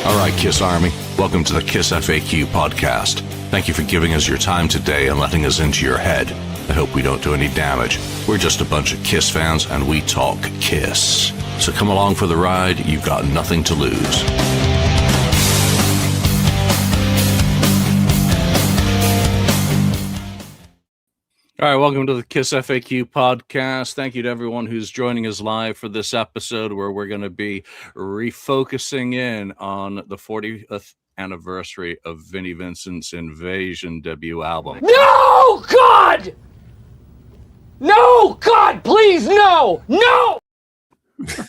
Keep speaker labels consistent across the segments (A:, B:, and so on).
A: All right, KISS Army, welcome to the KISS FAQ podcast. Thank you for giving us your time today and letting us into your head. I hope we don't do any damage. We're just a bunch of KISS fans and we talk KISS. So come along for the ride, you've got nothing to lose. All right, welcome to the KISS FAQ podcast. Thank you to everyone who's joining us live for this episode where we're going to be refocusing in on the 40th anniversary of Vinnie Vincent's Invasion debut album.
B: No, God! No, God, please, no! No!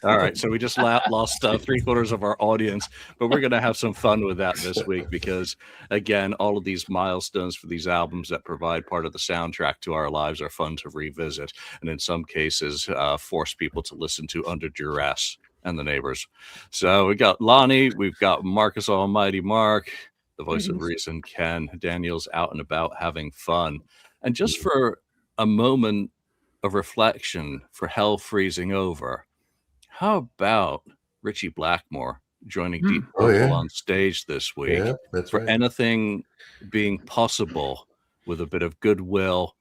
A: All right, so we just lost 3/4 of our audience, but we're going to have some fun with that this week because, again, all of these milestones for these albums that provide part of the soundtrack to our lives are fun to revisit, and in some cases, force people to listen to under duress and the neighbors. So we got Lonnie, we've got Marcus Almighty Mark, the voice of reason, Ken, Daniel's out and about having fun. And just for a moment of reflection for hell freezing over, how about Richie Blackmore joining Deep Purple on stage this week?
C: Yeah, that's
A: for
C: right.
A: Anything being possible with a bit of goodwill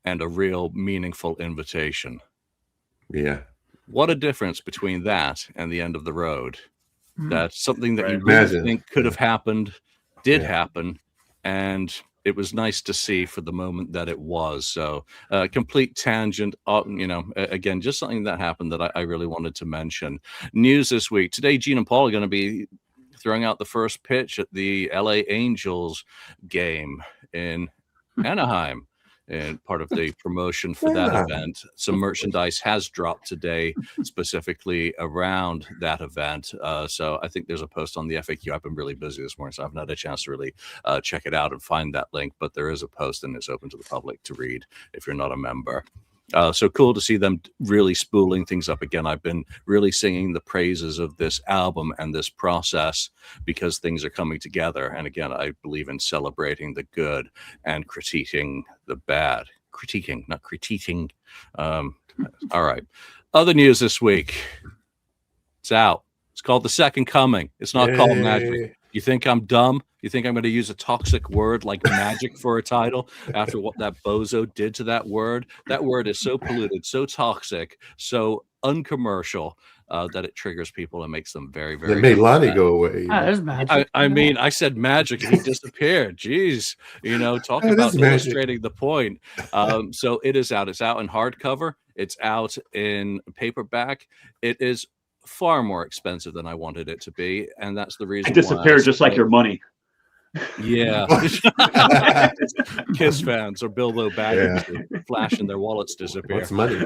A: and a real meaningful invitation.
C: Yeah.
A: What a difference between that and the end of the road. That's something that you really think could have happened, did happen, and it was nice to see for the moment that it was. So complete tangent, again, just something that happened that I really wanted to mention. News this week. Today, Gene and Paul are going to be throwing out the first pitch at the LA Angels game in Anaheim. And part of the promotion for that event, some merchandise has dropped today specifically around that event. So I think there's a post on the FAQ. I've been really busy this morning, so I haven't had a chance to really check it out and find that link. But there is a post and it's open to the public to read if you're not a member. So cool to see them really spooling things up again. I've been really singing the praises of this album and this process because things are coming together. And again, I believe in celebrating the good and critiquing the bad. Critiquing, not critiquing. All right. Other news this week. It's out. It's called The Second Coming. It's not called Magic. You think I'm dumb? You think I'm going to use a toxic word like magic for a title after what that bozo did to that word? That word is so polluted, so toxic, so uncommercial that it triggers people and makes them very, very.
C: It made Lonnie go away.
B: There's magic.
A: I mean, I said magic and he disappeared. Jeez, talk about illustrating the point. So it is out. It's out in hardcover. It's out in paperback. It is far more expensive than I wanted it to be, and that's the reason.
D: It disappeared just like your money.
A: Yeah. KISS fans or Bilbo Baggins flashing their wallets disappear.
C: What's money?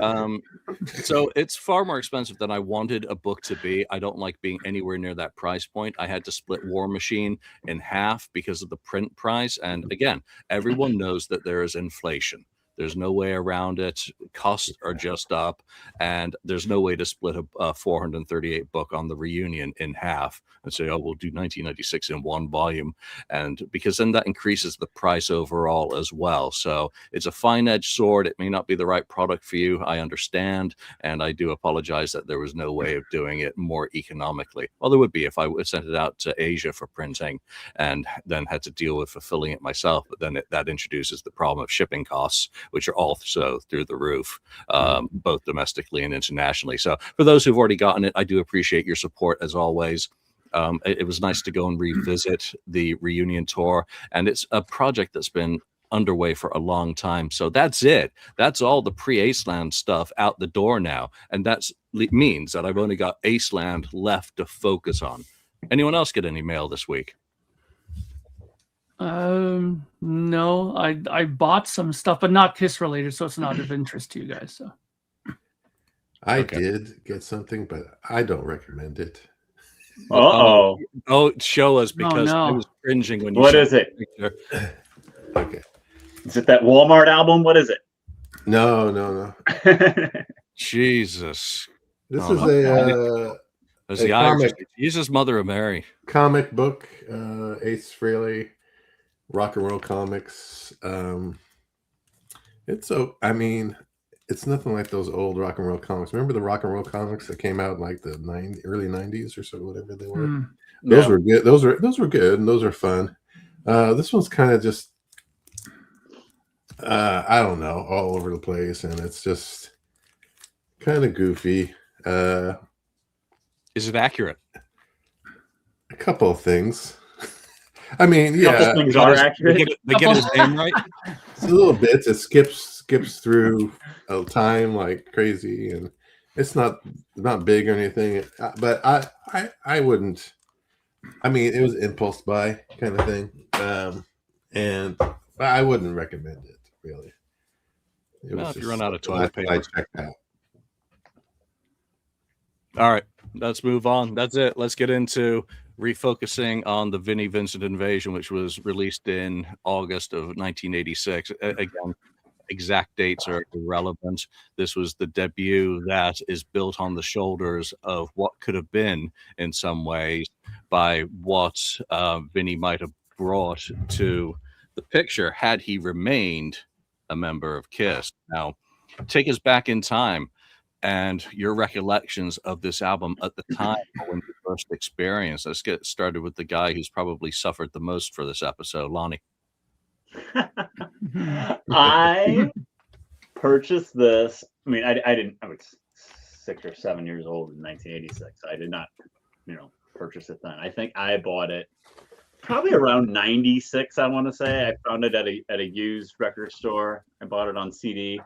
A: So it's far more expensive than I wanted a book to be. I don't like being anywhere near that price point. I had to split War Machine in half because of the print price. And again, everyone knows that there is inflation. There's no way around it. Costs are just up, and there's no way to split a 438 book on the reunion in half and say, oh, we'll do 1996 in one volume. And because then that increases the price overall as well. So it's a fine-edged sword. It may not be the right product for you. I understand, and I do apologize that there was no way of doing it more economically. Well, there would be if I sent it out to Asia for printing and then had to deal with fulfilling it myself. But then that introduces the problem of shipping costs, which are also through the roof, both domestically and internationally. So for those who've already gotten it, I do appreciate your support as always. It was nice to go and revisit the reunion tour, and it's a project that's been underway for a long time. So that's it. That's all the pre-Aceland stuff out the door now, and that means that I've only got Aceland left to focus on. Anyone else get any mail this week?
B: No, I bought some stuff, but not KISS related, so it's not of interest to you guys. So
C: I did get something, but I don't recommend it.
D: Oh,
A: show us because I was cringing when you.
D: What is it?
C: Okay.
D: Is it that Walmart album? What is it?
C: No.
A: Jesus.
C: This is a
A: comic. Jesus, Mother of Mary.
C: Comic book. Ace Frehley, Rock and Roll Comics. it's nothing like those old rock and roll comics. Remember the rock and roll comics that came out in like the early 90s or so, whatever they were. Those were good. Those were good, and those are fun. This one's kind of just I don't know, all over the place, and it's just kind of goofy.
A: Is it accurate?
C: A couple of things. I mean, yeah,
D: things are accurate.
A: They get his name right.
C: It's a little bit. It skips through a time like crazy, and it's not big or anything. But I wouldn't. I mean, it was impulse buy kind of thing, and I wouldn't recommend it really.
A: If you run out of toilet paper,
C: I checked out.
A: All right, let's move on. That's it. Let's get into refocusing on the Vinnie Vincent Invasion, which was released in August of 1986. Again, exact dates are irrelevant. This was the debut that is built on the shoulders of what could have been, in some ways, by what Vinnie might have brought to the picture had he remained a member of KISS. Now, take us back in time and your recollections of this album at the time when you first experienced. Let's get started with the guy who's probably suffered the most for this episode, Lonnie.
D: I purchased this. I mean, I was 6 or 7 years old in 1986. I did not, purchase it then. I think I bought it probably around 96. I want to say I found it at a used record store. I bought it on CD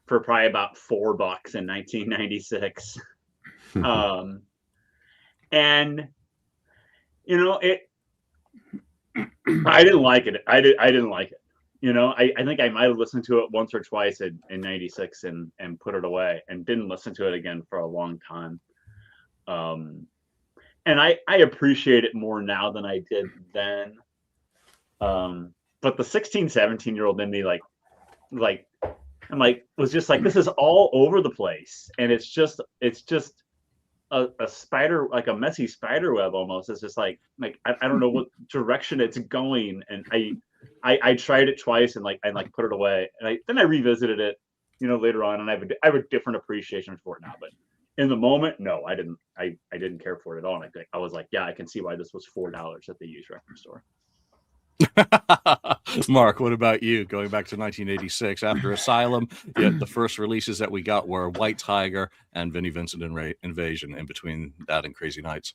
D: for probably about $4 in 1996. And it. I didn't like it. I didn't like it. I think I might have listened to it once or twice in 96 and put it away and didn't listen to it again for a long time. And I appreciate it more now than I did then. But the 16, 17-year-old in me, was just like, this is all over the place. And it's just a spider, like a messy spider web almost. It's just like I don't know what direction it's going. And I tried it twice and put it away. And then I revisited it, later on, and I have a different appreciation for it now. But in the moment, no, I didn't. I didn't care for it at all. And I was like, yeah, I can see why this was $4 at the used record store.
A: Mark, what about you? Going back to 1986, after Asylum, the first releases that we got were White Tiger and Vinnie Vincent Invasion. In between that and Crazy Nights.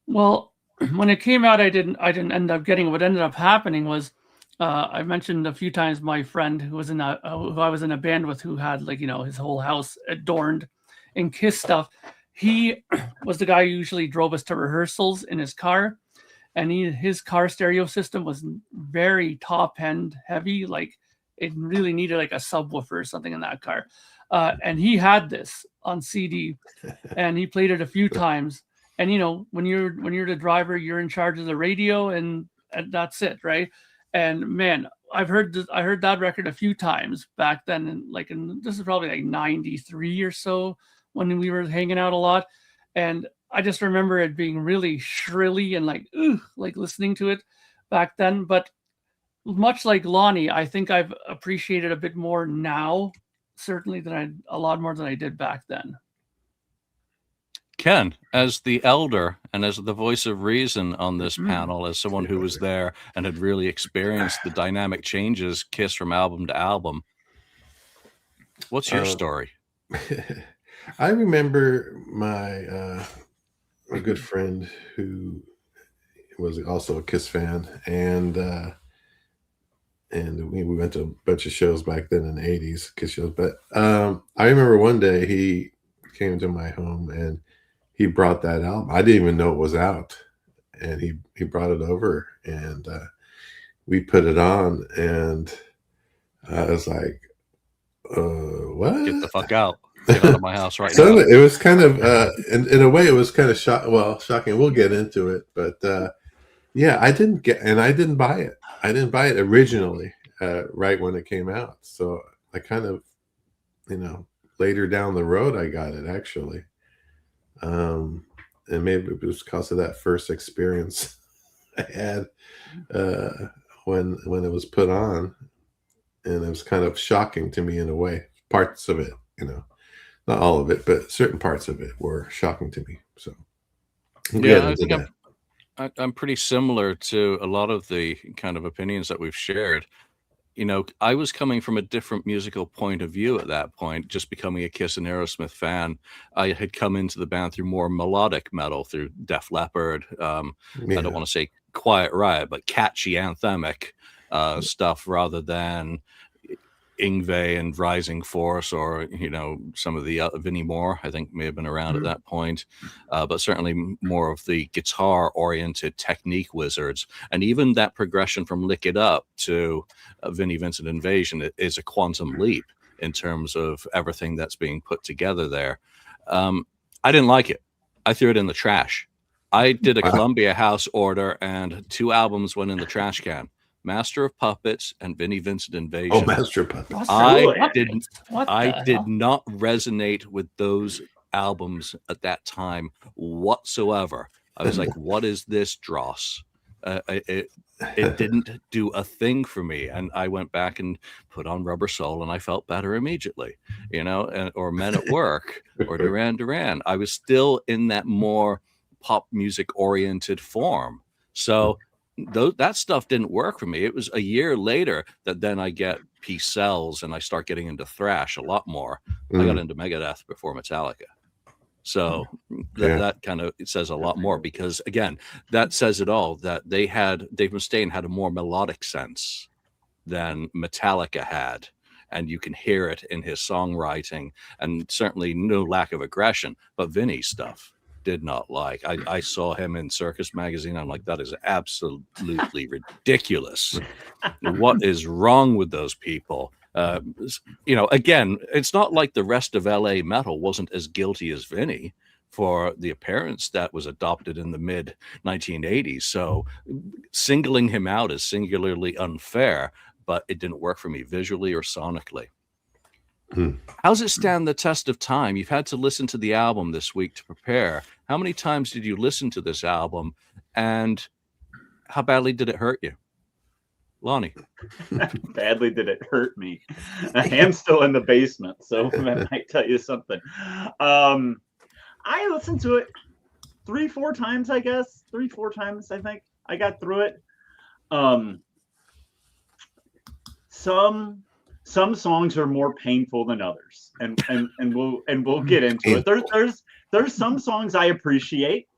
B: Well, when it came out, I didn't end up getting it. What ended up happening was, I mentioned a few times my friend who was who I was in a band with, who had his whole house adorned in KISS stuff. He was the guy who usually drove us to rehearsals in his car. And his car stereo system was very top end heavy. It really needed a subwoofer or something in that car. And he had this on CD and he played it a few times. And, when you're the driver, you're in charge of the radio and that's it. Right. And man, I heard that record a few times back then. And this is probably 93 or so when we were hanging out a lot. And I just remember it being really shrilly and listening to it back then. But much like Lonnie, I think I've appreciated a bit more now, certainly a lot more than I did back then.
A: Ken, as the elder and as the voice of reason on this panel, as someone who was there and had really experienced the dynamic changes KISS from album to album, what's your story?
C: I remember my a good friend who was also a KISS fan, and we went to a bunch of shows back then in the 80s, KISS shows. But I remember one day he came to my home and he brought that album. I didn't even know it was out, and he brought it over and we put it on, and I was like, what?
A: Get the fuck out. Get out of my house right
C: So
A: now.
C: it was kind of, in a way, it was kind of shocking. We'll get into it, but yeah, I didn't buy it. I didn't buy it originally, right when it came out. So I kind of, later down the road, I got it actually, and maybe it was because of that first experience I had when it was put on, and it was kind of shocking to me in a way. parts of it, not all of it, but certain parts of it were shocking to me. So
A: yeah, I think I'm pretty similar to a lot of the kind of opinions that we've shared. I was coming from a different musical point of view at that point, just becoming a Kiss and Aerosmith fan. I had come into the band through more melodic metal, through Def Leppard. I don't want to say Quiet Riot, but catchy, anthemic stuff rather than Yngwie and Rising Force, or some of the Vinnie Moore, I think, may have been around at that point, but certainly more of the guitar-oriented technique wizards. And even that progression from Lick It Up to Vinnie Vincent Invasion is a quantum leap in terms of everything that's being put together there. I didn't like it. I threw it in the trash. I did a Columbia House order, and 2 albums went in the trash can. Master of Puppets and Vinnie Vincent Invasion.
C: Oh, Master of Puppets.
A: I did not resonate with those albums at that time whatsoever. I was like, what is this dross? It didn't do a thing for me. And I went back and put on Rubber Soul, and I felt better immediately, or Men at Work or Duran Duran. I was still in that more pop music oriented form. So that stuff didn't work for me. It was a year later that then I get Peace Sells and I start getting into thrash a lot more. I got into Megadeth before Metallica. So that kind of says a lot more, because again, that says it all, that Dave Mustaine had a more melodic sense than Metallica had. And you can hear it in his songwriting, and certainly no lack of aggression, but Vinny's stuff did not like. I saw him in Circus Magazine. I'm like, that is absolutely ridiculous. What is wrong with those people? Again, it's not like the rest of LA metal wasn't as guilty as Vinny for the appearance that was adopted in the mid 1980s. So singling him out is singularly unfair, but it didn't work for me visually or sonically. How's it stand the test of time? You've had to listen to the album this week to prepare. How many times did you listen to this album, and how badly did it hurt you? Lonnie.
D: Badly did it hurt me. I am still in the basement, so that might tell you something. I listened to it 3-4 times, I guess. 3-4 times, I think. I got through it. Some songs are more painful than others, and we'll get into it. There's some songs I appreciate,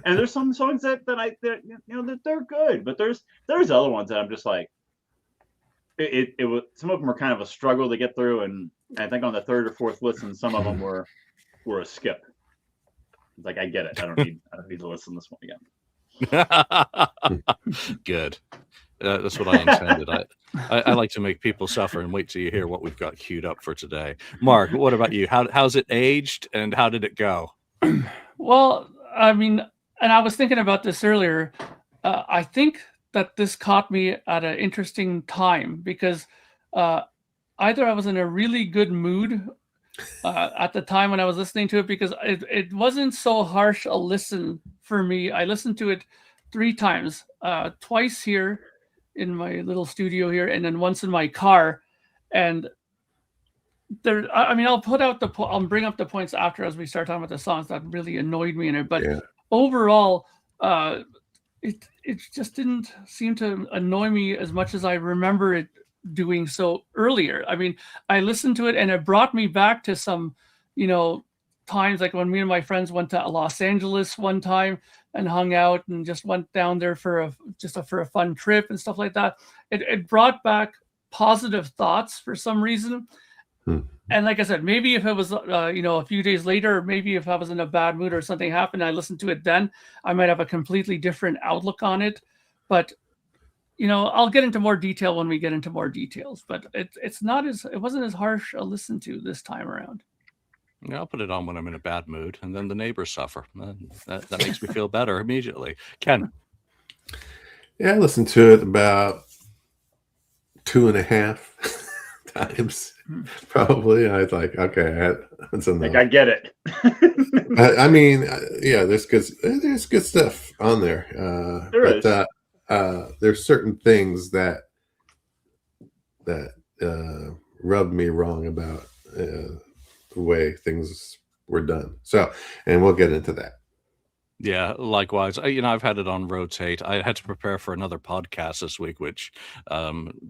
D: and there's some songs that they're good, but there's other ones that I'm just like, it was, some of them were kind of a struggle to get through, and I think on the 3rd or 4th listen, some of them were a skip. It's like, I get it. I don't need to listen to this one again.
A: Good. That's what I intended. I like to make people suffer and wait till you hear what we've got queued up for today. Mark, what about you? How's it aged, and how did it go?
B: Well, I mean, and I was thinking about this earlier. I think that this caught me at an interesting time, because either I was in a really good mood at the time when I was listening to it, because it wasn't so harsh a listen for me. I listened to it 3 times, twice here in my little studio here, and then once in my car. And there, I mean, I'll bring up the points after, as we start talking about the songs that really annoyed me in it. But overall, it just didn't seem to annoy me as much as I remember it doing so earlier. I mean, I listened to it and it brought me back to some, times like when me and my friends went to Los Angeles one time and hung out and just went down there for a fun trip and stuff like that. It brought back positive thoughts for some reason. And like I said, maybe if it was, a few days later, or maybe if I was in a bad mood or something happened, I listened to it then, I might have a completely different outlook on it. But, I'll get into more detail when we get into more details. But it wasn't as harsh a listen to this time around.
A: Yeah, I'll put it on when I'm in a bad mood, and then the neighbors suffer. That makes me feel better immediately. Ken?
C: Yeah, I listened to it about 2.5 times, probably. I was like, okay, that's enough.
D: Like, I get it.
C: I mean, yeah, there's good stuff on there. There's certain things that rubbed me wrong about the way things were done. So, and we'll get into that.
A: Yeah, likewise. I've had it on rotate. I had to prepare for another podcast this week, which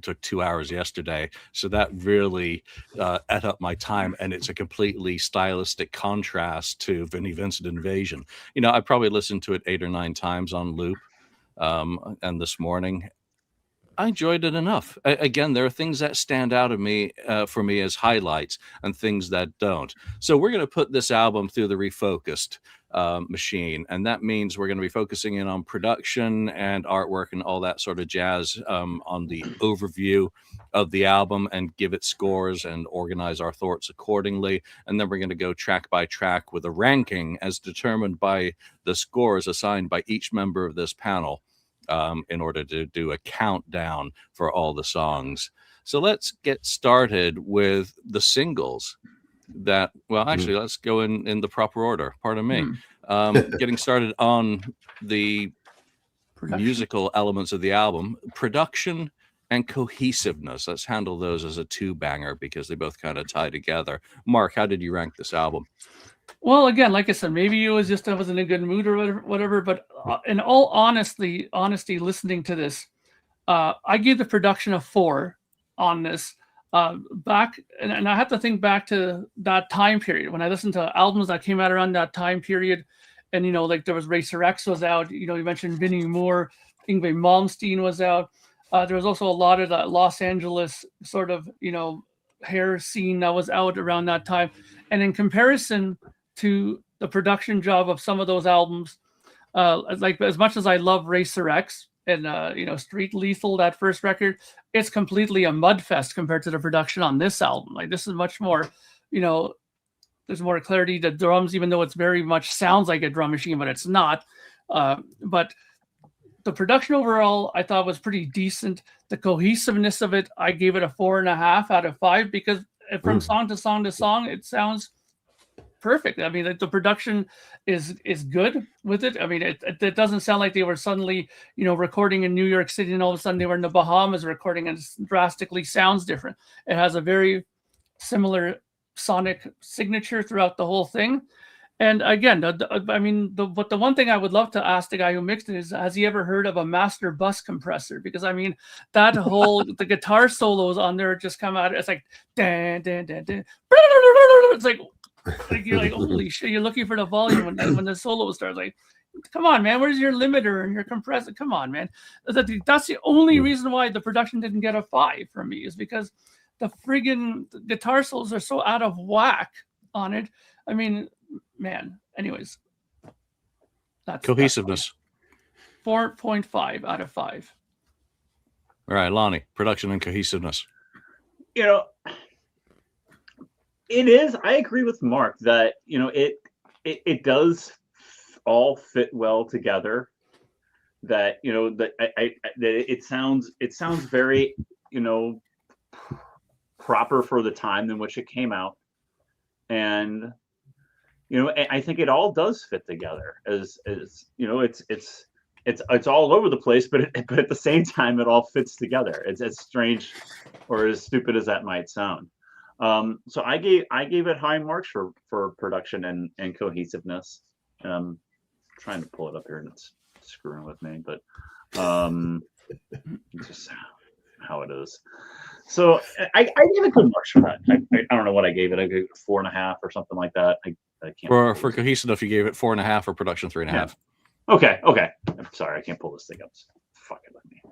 A: took 2 hours yesterday. So that really ate up my time, and it's a completely stylistic contrast to Vinnie Vincent Invasion. I probably listened to it 8 or 9 times on loop, and this morning I enjoyed it enough. Again, there are things that stand out of me for me as highlights, and things that don't. So we're going to put this album through the Refocused machine, and that means we're going to be focusing in on production and artwork and all that sort of jazz, on the overview of the album, and give it scores and organize our thoughts accordingly. And then we're going to go track by track with a ranking as determined by the scores assigned by each member of this panel, in order to do a countdown for all the songs. So let's get started with the singles that, well, actually, let's go in the proper order. Pardon me. Getting started on the musical elements of the album, production and cohesiveness. Let's handle those as a two-banger because they both kind of tie together. Mark, how did you rank this album?
B: Well, again, like I said, maybe it was just I was in a good mood or whatever. But in all honesty, listening to this, I gave the production a 4 on this. Back and I have to think back to that time period when I listened to albums that came out around that time period, and like there was Racer X was out. You mentioned Vinnie Moore, Yngwie Malmsteen was out. There was also a lot of that Los Angeles sort of hair scene that was out around that time, and in comparison to the production job of some of those albums, like as much as I love Racer X and Street Lethal, that first record, it's completely a mudfest compared to the production on this album. Like this is much more, there's more clarity to drums, even though it's very much sounds like a drum machine, but it's not. But the production overall, I thought was pretty decent. The cohesiveness of it, I gave it a 4.5 out of 5 because from song to song to song, it sounds perfect. I mean, the production is good with it. I mean, it doesn't sound like they were suddenly, recording in New York City and all of a sudden they were in the Bahamas recording, and it drastically sounds different. It has a very similar sonic signature throughout the whole thing. And again, the one thing I would love to ask the guy who mixed it is, has he ever heard of a master bus compressor? Because I mean, that whole the guitar solos on there just come out. It's like dan dan dan dan. It's like you're like, holy shit! You're looking for the volume when the solo starts. Like, come on, man, where's your limiter and your compressor? Come on, man. That's the only reason why the production didn't get a 5 from me, is because the friggin' guitar solos are so out of whack on it. I mean, man. Anyways, that's
A: cohesiveness.
B: 4.5 out of 5.
A: All right, Lonnie, production and cohesiveness.
D: It is. I agree with Mark that it does all fit well together. That that it sounds very proper for the time in which it came out, and I think it all does fit together. As it's all over the place, but at the same time it all fits together. It's as strange or as stupid as that might sound. So I gave it high marks for production and cohesiveness. I'm trying to pull it up here and it's screwing with me, but just how it is. So I gave it good marks for that. I don't know what I gave it. I gave it 4.5 or something like that. I can't. For
A: cohesiveness, you gave it 4.5, or production 3.5.
D: Yeah. Okay. I'm sorry, I can't pull this thing up. Fuck it with me.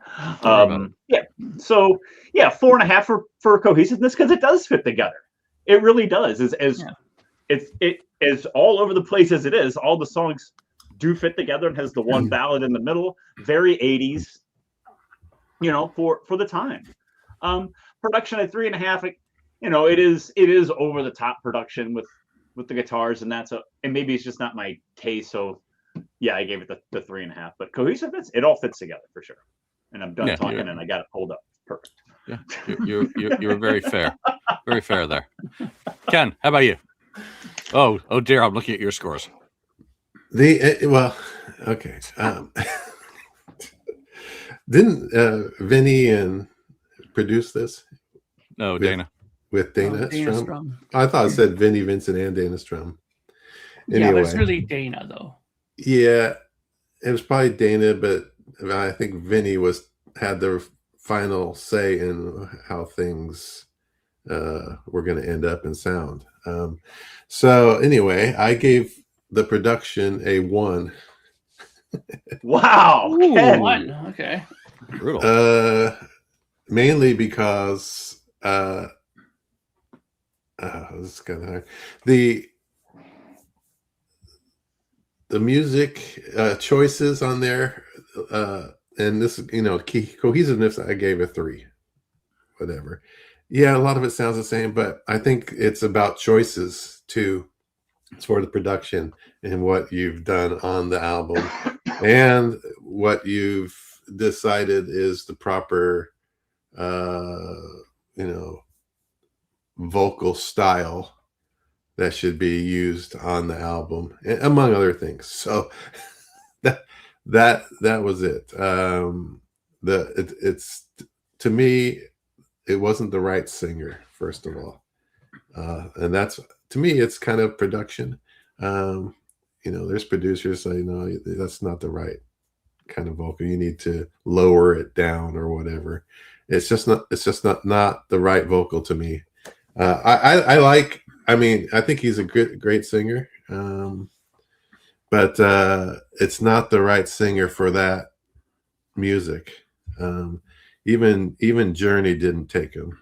D: Yeah. So 4.5 for cohesiveness, because it does fit together. It really does. It is all over the place as it is. All the songs do fit together, and has the one ballad in the middle. Very 80s. For the time. Production at 3.5. It is over the top production with the guitars, and and maybe it's just not my taste. So yeah, I gave it the 3.5. But cohesiveness, it all fits together for sure. And I'm done talking, and I got it pulled up. Perfect.
A: Yeah, you're very fair, very fair there. Ken, how about you? Oh dear, I'm looking at your scores.
C: Okay. Didn't Vinny produce this?
A: No, Dana.
C: with Dana,
B: Dana
C: Strum.
B: Strum.
C: I thought it said Vinnie Vincent and Dana Strum.
B: Anyway. Yeah, but it's
C: Anyway.
B: really Dana though.
C: Yeah, it was probably Dana, but I think Vinnie had the final say in how things were going to end up in sound. So anyway, I gave the production a 1.
D: Wow.
B: Ooh, 1. Okay.
A: Brutal.
C: Mainly because this is kind of hard. The music choices on there, and this, cohesiveness, I gave a 3. Whatever. Yeah, a lot of it sounds the same, but I think it's about choices too, for the production and what you've done on the album and what you've decided is the proper vocal style that should be used on the album, among other things. So that was it. It's to me, it wasn't the right singer, first of all, and that's, to me, it's kind of production. There's producers say, no, that's not the right kind of vocal. You need to lower it down or whatever. It's just not the right vocal to me. I think he's a great singer, but it's not the right singer for that music. Even Journey didn't take him,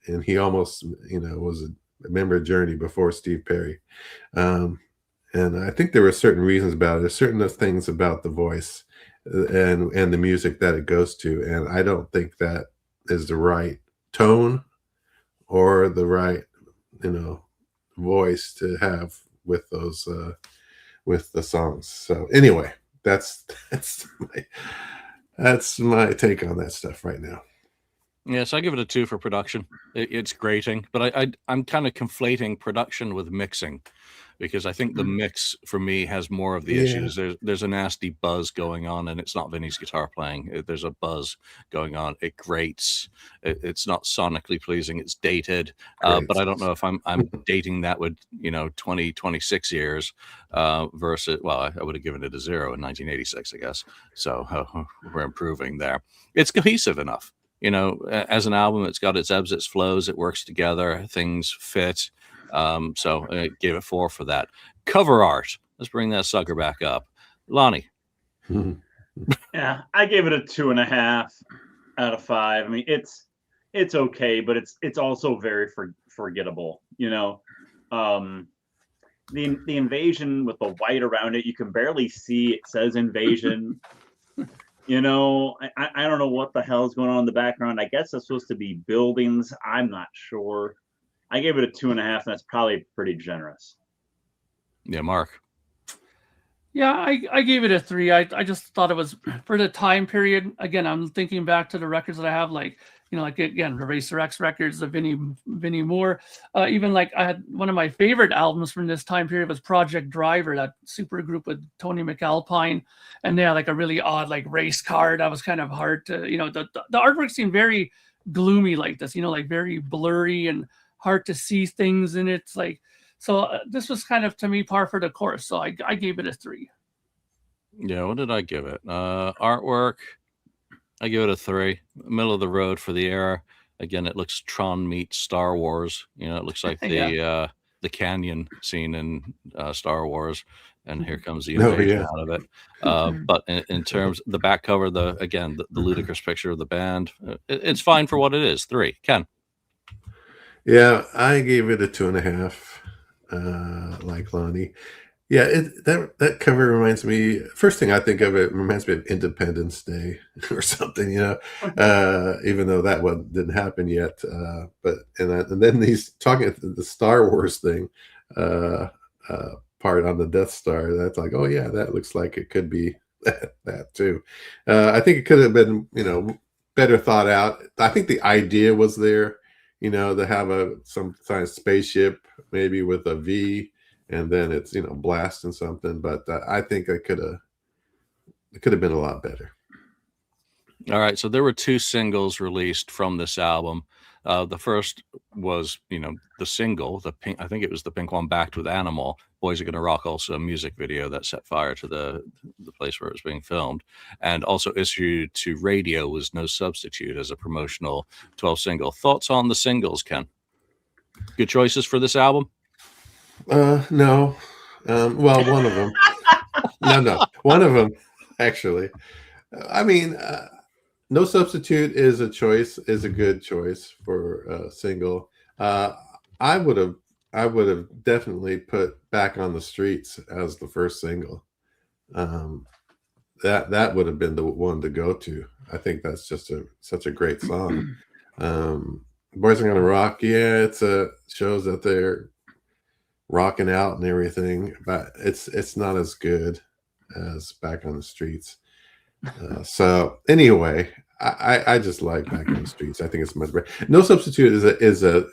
C: and he almost was a member of Journey before Steve Perry. And I think there were certain reasons about it. There's certain things about the voice and the music that it goes to, and I don't think that is the right tone or the right voice to have with those with the songs. So anyway, that's my take on that stuff right now.
A: Yes, I give it a 2 for production. It's grating, but I'm kind of conflating production with mixing, because I think the mix for me has more of the issues. There's a nasty buzz going on, and it's not Vinny's guitar playing. There's a buzz going on. It grates. It's not sonically pleasing. It's dated, but I don't know if I'm dating that with 26 years versus. Well, I would have given it a 0 in 1986, I guess. So we're improving there. It's cohesive enough. As an album, it's got its ebbs, its flows. It works together. Things fit. So I gave it 4 for that. Cover art. Let's bring that sucker back up. Lonnie.
D: Yeah, I gave it a 2.5 out of 5. I mean, it's okay, but it's also very forgettable. The invasion with the white around it, you can barely see. It says invasion. I don't know what the hell is going on in the background. I guess it's supposed to be buildings. I'm not sure. I gave it a 2.5, and that's probably pretty generous.
A: Yeah, Mark.
B: Yeah, I gave it a 3. I just thought it was, for the time period. Again, I'm thinking back to the records that I have, like again, the Racer X records, the Vinnie Moore. Even like I had one of my favorite albums from this time period was Project Driver, that super group with Tony McAlpine, and they had like a really odd like race car that was kind of hard to, the artwork seemed very gloomy like this, like very blurry and hard to see things in it. Like, so this was kind of, to me, par for the course. So I gave it a 3.
A: Yeah, what did I give it? Artwork, I give it a 3. Middle of the road for the era. Again, it looks Tron meets Star Wars. It looks like the canyon scene in Star Wars, and here comes the invasion out of it. But in terms of the back cover, the ludicrous picture of the band, it's fine for what it is. 3. Ken.
C: Yeah, I gave it a 2.5. Like Lonnie. Yeah, that cover reminds me. First thing I think of, it reminds me of Independence Day or something, even though that one didn't happen yet. But then he's talking the Star Wars thing part on the Death Star. That's like, oh yeah, that looks like it could be that too. I think it could have been better thought out. I think the idea was there, to have some kind of spaceship maybe with a V. And then it's blasting something, but I think it could have been a lot better.
A: All right, so there were 2 singles released from this album. The first was, the single, I think it was the pink one, Backed with Animal. Boys Are Gonna Rock, also a music video that set fire to the place where it was being filmed. And also issued to radio was No Substitute as a promotional 12 single. Thoughts on the singles, Ken? Good choices for this album?
C: No. Well, one of them. No. One of them, actually. I mean, No Substitute is a good choice for a single. I would have definitely put Back on the Streets as the first single. That would have been the one to go to. I think that's just such a great song. Boys Are Gonna Rock, yeah, shows that they're rocking out and everything, but it's not as good as Back on the Streets. So anyway, I just like Back on the Streets. I think it's much better. No Substitute is a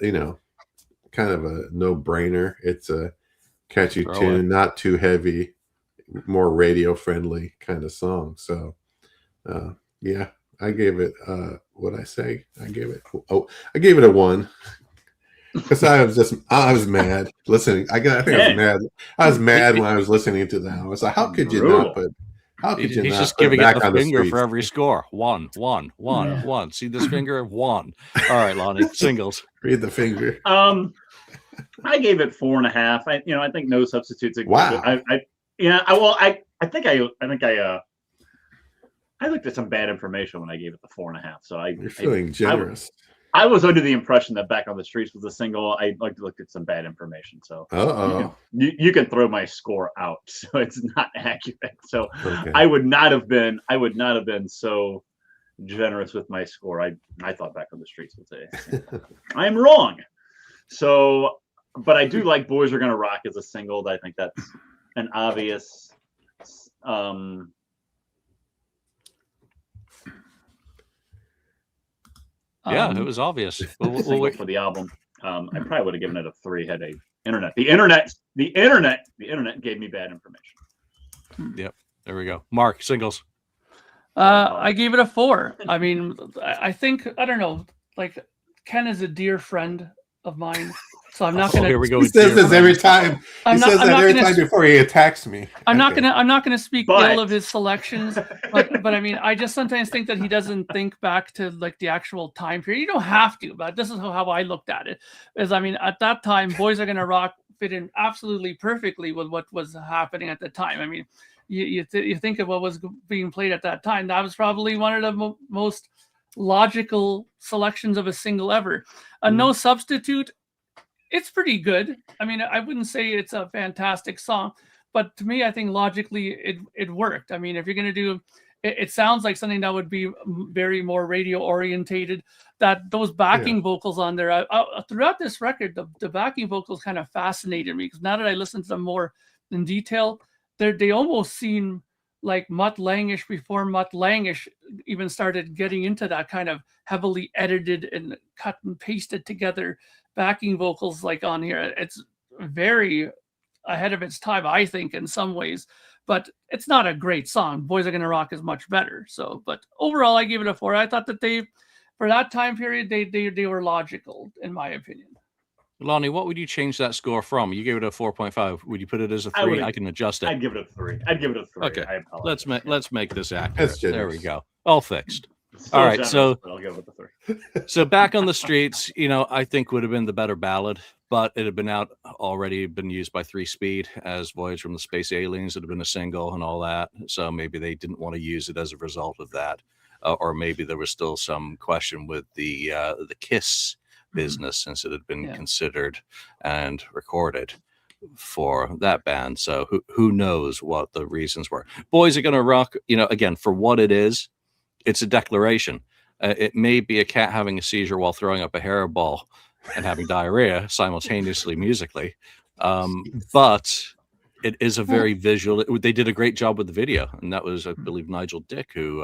C: kind of a no-brainer. It's a catchy tune, not too heavy, more radio friendly kind of song. So yeah, I gave it what'd I say? I gave it a 1. Because I was mad listening. I think I was mad. I was mad when I was listening to that. I was like, how could you not put? How could you
A: He's
C: not
A: just
C: put
A: giving
C: Back
A: it a
C: on the
A: finger
C: Streets?
A: for every score. One. See this finger? 1. All right, Lonnie, singles.
C: Read the finger.
D: I gave it 4.5. I think No Substitute's a
C: wow.
D: I looked at some bad information when I gave it the 4.5. So
C: You're feeling generous.
D: I was under the impression that Back on the Streets was a single. I looked at some bad information. So you can throw my score out. So it's not accurate. So okay. I would not have been so generous with my score. I thought Back on the Streets was I am wrong. So, but I do like Boys Are Gonna Rock as a single. I think that's an obvious
A: yeah, it was obvious.
D: Single for the album. I probably would have given it a 3 had the internet gave me bad information.
A: Yep. There we go. Mark, singles.
B: I gave it a 4. I mean, I think, I don't know, like Ken is a dear friend of mine. So I'm not gonna.
A: Here we go.
C: He says this every time. He says that every time before he attacks me.
B: I'm not gonna speak ill of his selections, but I mean, I just sometimes think that he doesn't think back to like the actual time period. You don't have to, but this is how I looked at it. Is I mean, at that time, Boys Are Gonna Rock fit in absolutely perfectly with what was happening at the time. I mean, you think of what was being played at that time. That was probably one of the most logical selections of a single ever. No Substitute. It's pretty good. I mean, I wouldn't say it's a fantastic song, but to me, I think logically it worked. I mean, if you're going to do, it sounds like something that would be very more radio orientated. That those backing vocals on there, throughout this record, the backing vocals kind of fascinated me because now that I listen to them more in detail, they almost seem like Mutt Langish before Mutt Langish even started getting into that kind of heavily edited and cut and pasted together backing vocals like on here. It's very ahead of its time, I think, in some ways, but it's not a great song. Boys Are Gonna Rock is much better. So, but overall, I gave it a 4. I thought that for that time period, they were logical, in my opinion.
A: Lonnie, what would you change that score from? You gave it a 4.5. Would you put it as a 3? I can adjust it.
D: I'd give it a 3.
A: Okay, let's make this accurate.
C: That's generous.
A: There we go. All fixed. All right, so Back on the Streets, I think would have been the better ballad, but it had been already been used by 3 Speed as Voyage from the Space Aliens. It had been a single and all that, so maybe they didn't want to use it as a result of that, or maybe there was still some question with the Kiss business since it had been considered and recorded for that band. So who knows what the reasons were. Boys Are Gonna Rock, again, for what it is. It's a declaration. It may be a cat having a seizure while throwing up a hairball and having diarrhea simultaneously musically, but it is a very visual. They did a great job with the video, and that was, I believe, Nigel Dick who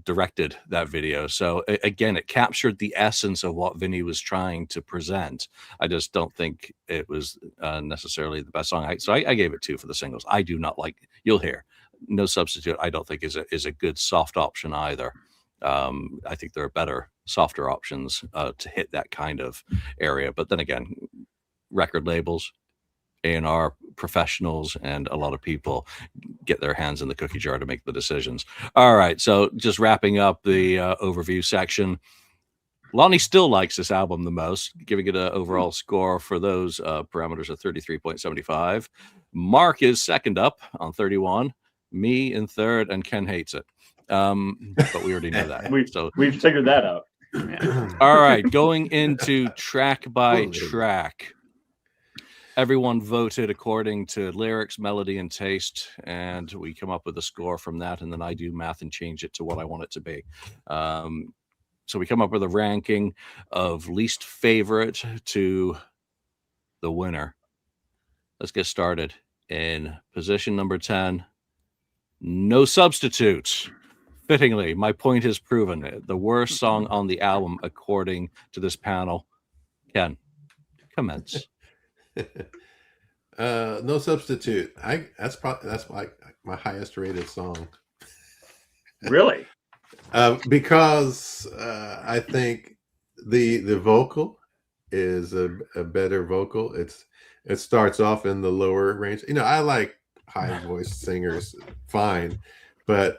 A: directed that video. So again, it captured the essence of what Vinny was trying to present. I just don't think it was necessarily the best song. So I gave it 2 for the singles. I do not like. You'll hear. No Substitute, I don't think is a good soft option either. I think there are better, softer options to hit that kind of area. But then again, record labels, A&R professionals, and a lot of people get their hands in the cookie jar to make the decisions. All right, so just wrapping up the overview section. Lonnie still likes this album the most, giving it an overall score for those parameters of 33.75. Mark is second up on 31, me in third, and Ken hates it. But we already know that.
D: We've figured that out.
A: All right, going into track by track. Everyone voted according to lyrics, melody, and taste, and we come up with a score from that, and then I do math and change it to what I want it to be. So we come up with a ranking of least favorite to the winner. Let's get started. In position number 10, No Substitute. Fittingly, my point is proven. The worst song on the album, according to this panel. Ken, commence.
C: No Substitute. That's like my highest rated song.
D: Really?
C: Because I think the vocal is a better vocal. It starts off in the lower range. I like high voice singers, fine, but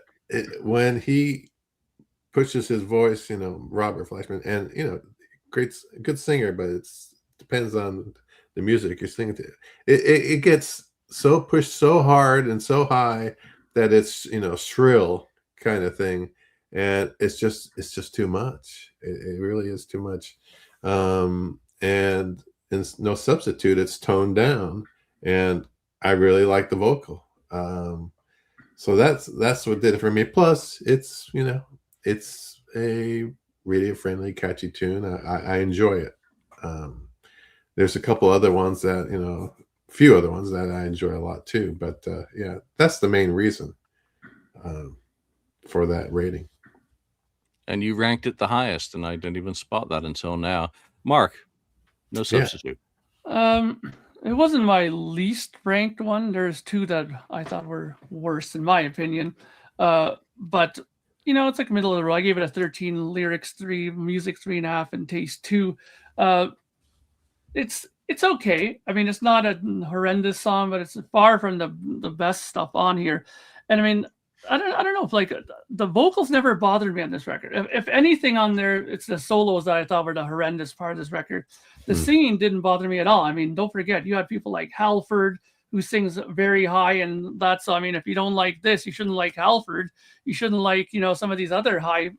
C: when he pushes his voice, Robert Fleischman, and good singer, but it depends on the music you're singing to. It gets so pushed so hard and so high that it's shrill kind of thing, and it's just too much. It really is too much. And in No Substitute, it's toned down, and I really like the vocal. So that's what did it for me. Plus, it's a radio friendly, catchy tune. I enjoy it. There's a couple other ones that few other ones that I enjoy a lot too. But yeah, that's the main reason for that rating.
A: And you ranked it the highest, and I didn't even spot that until now. Mark, No Substitute.
B: Yeah. It wasn't my least ranked one. There's two that I thought were worse, in my opinion. But it's like middle of the road. I gave it a 13, lyrics 3, music 3.5, and taste 2. It's okay. I mean, it's not a horrendous song, but it's far from the best stuff on here. And I mean, I don't know if like the vocals never bothered me on this record. If anything on there, it's the solos that I thought were the horrendous part of this record. The singing didn't bother me at all. I mean, don't forget, you had people like Halford who sings very high, and that's, I mean, if you don't like this, you shouldn't like Halford. You shouldn't like, some of these other high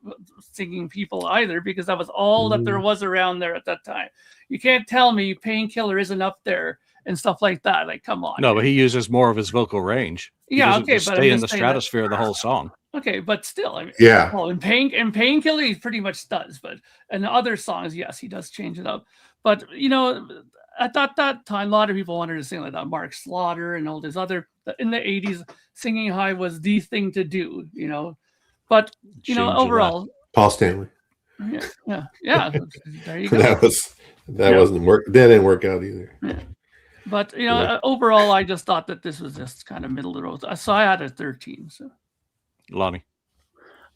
B: singing people either, because that was all that there was around there at that time. You can't tell me Painkiller isn't up there and stuff like that. Like, come on.
A: No, but he uses more of his vocal range.
B: Yeah, okay, but
A: stay in the stratosphere the whole song.
B: Okay, but still, I mean,
C: yeah.
B: Well, in Painkiller, he pretty much does, but in other songs, yes, he does change it up. But at that time, a lot of people wanted to sing like that. Mark Slaughter and all this other in the 80s, singing high was the thing to do. But overall,
C: Paul Stanley.
B: Yeah. There you go.
C: that wasn't work. That didn't work out either.
B: Yeah. But overall, I just thought that this was just kind of middle of the road. So I had a 13. So,
A: Lonnie,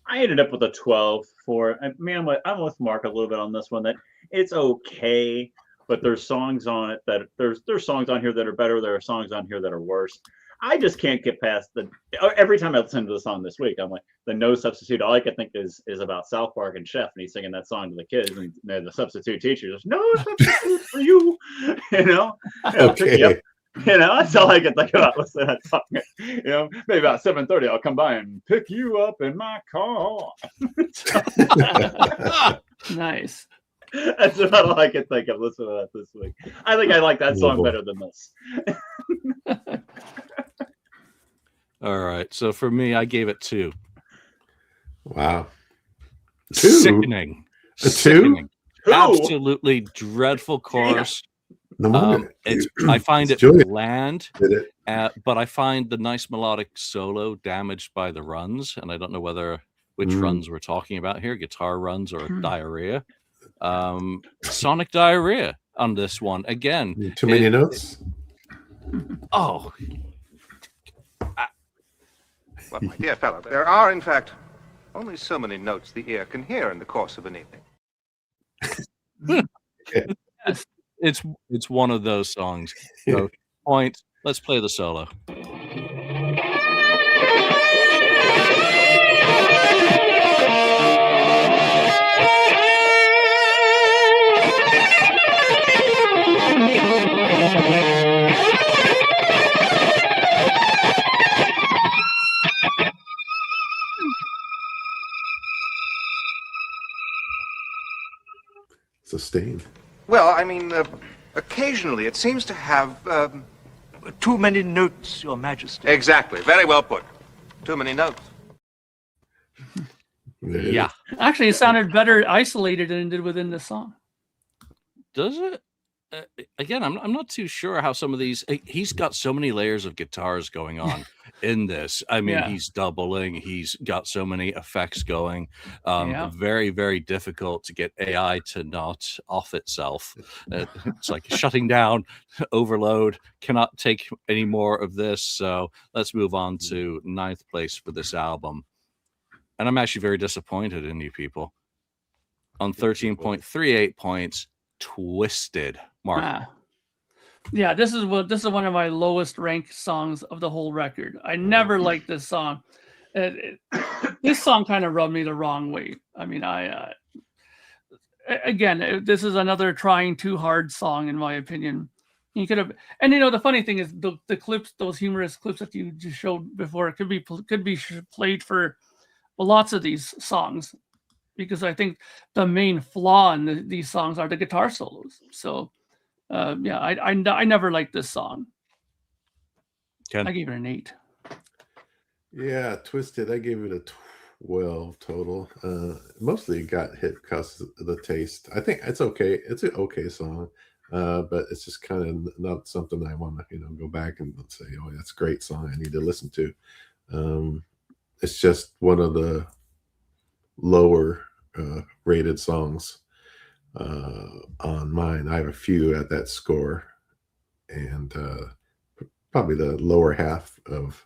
D: I ended up with a 12 for. I mean, I'm with Mark a little bit on this one. That it's okay, but there's songs on it that there's songs on here that are better. There are songs on here that are worse. I just can't get past every time I listen to the song this week, I'm like, the No Substitute. All I can think is about South Park and Chef, and he's singing that song to the kids, and the substitute teacher goes, "No substitute for you,"
C: Okay.
D: That's all I can think about listening to that song. Maybe about 7:30, I'll come by and pick you up in my car.
B: Nice.
D: That's about all I can think of listening to that this week. I think I like that song better than this.
A: All right. So for me, I gave it 2.
C: Wow.
A: 2? Sickening.
C: A 2?
A: Sickening. Absolutely dreadful chorus. I find it bland, but I find the nice melodic solo damaged by the runs, and I don't know which runs we're talking about here, guitar runs or diarrhea. Sonic diarrhea on this one. Again.
C: Too many notes?
A: Oh.
E: Well, my dear fellow, there are, in fact, only so many notes the ear can hear in the course of an evening.
A: It's one of those songs. So, point. Let's play the solo.
C: Sustained.
E: Well, I mean, occasionally it seems to have...
F: Too many notes, Your Majesty.
E: Exactly. Very well put. Too many notes.
A: Yeah.
B: Actually, it sounded better isolated than it did within the song.
A: Does it? Again, I'm not too sure how some of these. He's got so many layers of guitars going on in this. I mean, he's doubling. He's got so many effects going. Very, very difficult to get AI to not off itself. It's like shutting down, overload. Cannot take any more of this. So let's move on to 9th place for this album. And I'm actually very disappointed in you people. On 13.38 points, Twisted. Mark.
B: Yeah, this is one of my lowest ranked songs of the whole record. I never liked this song. This song kind of rubbed me the wrong way. I mean, this is another trying too hard song in my opinion. You could have, and the funny thing is the clips, those humorous clips that you just showed before, could be played for lots of these songs, because I think the main flaw in these songs are the guitar solos. So. I never liked this song.
A: Ken?
B: I gave it an 8.
C: Yeah, Twisted. I gave it a 12 total. Mostly got hit because of the taste. I think it's okay. It's an okay song, but it's just kind of not something I want to go back and say, oh, that's a great song. I need to listen to. It's just one of the lower rated songs on mine. I have a few at that score, and probably the lower half of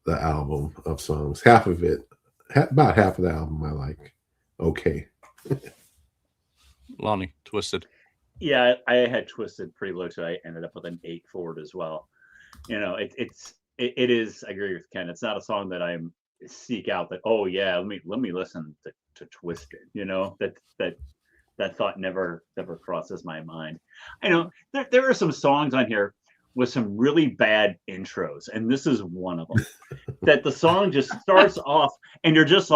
C: the album of songs. Half of it, about half of the album, I like. Okay.
A: Lonnie, Twisted.
D: Yeah, I had Twisted pretty low, so I ended up with an 8 for it as well. It is. I agree with Ken. It's not a song that I'm seek out. That let me listen to Twisted. That thought never crosses my mind. I know there are some songs on here with some really bad intros, and this is one of them. That the song just starts off, and you're just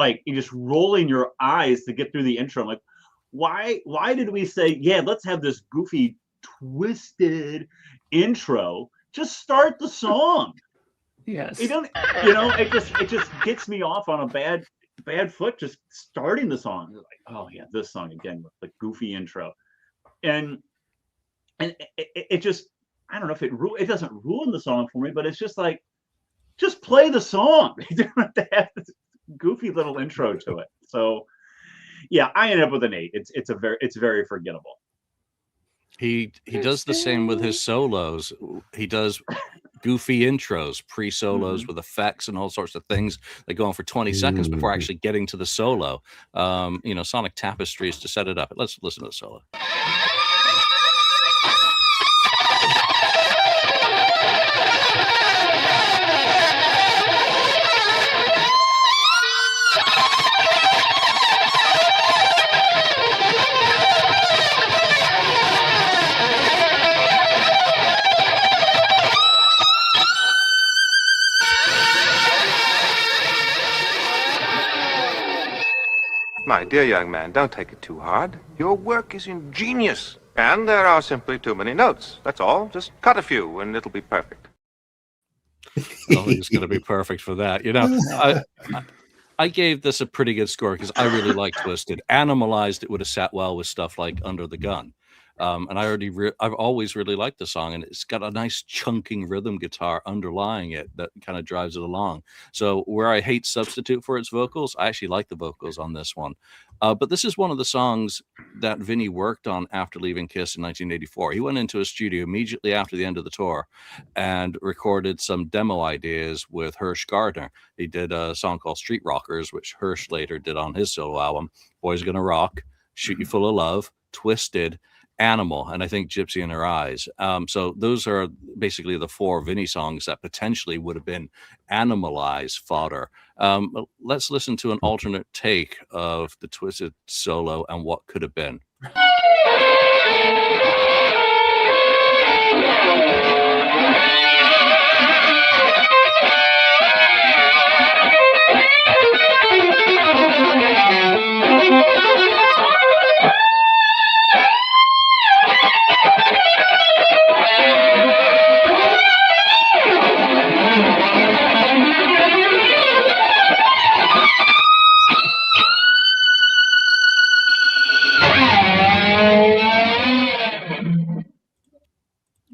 D: rolling your eyes to get through the intro. I'm like, why did we say, let's have this goofy Twisted intro? Just start the song.
B: Yes.
D: It just gets me off on a bad foot just starting the song. Like, oh yeah, this song again with the goofy intro, and it just, I don't know if it doesn't ruin the song for me, but it's just like, just play the song. You don't have to have this goofy little intro to it. So yeah, I end up with an 8. It's very forgettable.
A: He does the same with his solos. He does goofy intros, pre-solos with effects and all sorts of things that go on for 20 seconds before actually getting to the solo. Sonic Tapestries to set it up. Let's listen to the solo.
E: My dear young man, don't take it too hard. Your work is ingenious, and there are simply too many notes. That's all. Just cut a few, and it'll be perfect.
A: I don't think it's going to be perfect for that. I gave this a pretty good score because I really liked Twisted. Animalized, it would have sat well with stuff like Under the Gun. And I've always really liked the song, and it's got a nice chunking rhythm guitar underlying it that kind of drives it along. So where I hate Substitute for its vocals, I actually like the vocals on this one. But this is one of the songs that Vinny worked on after leaving Kiss in 1984. He went into a studio immediately after the end of the tour and recorded some demo ideas with Hirsch Gardner. He did a song called Street Rockers, which Hirsch later did on his solo album, Boys Gonna Rock, Shoot You Full of Love, Twisted, Animal, and I think Gypsy in Her Eyes. So those are basically the 4 Vinny songs that potentially would have been Animalized fodder. Let's listen to an alternate take of the Twisted solo and what could have been.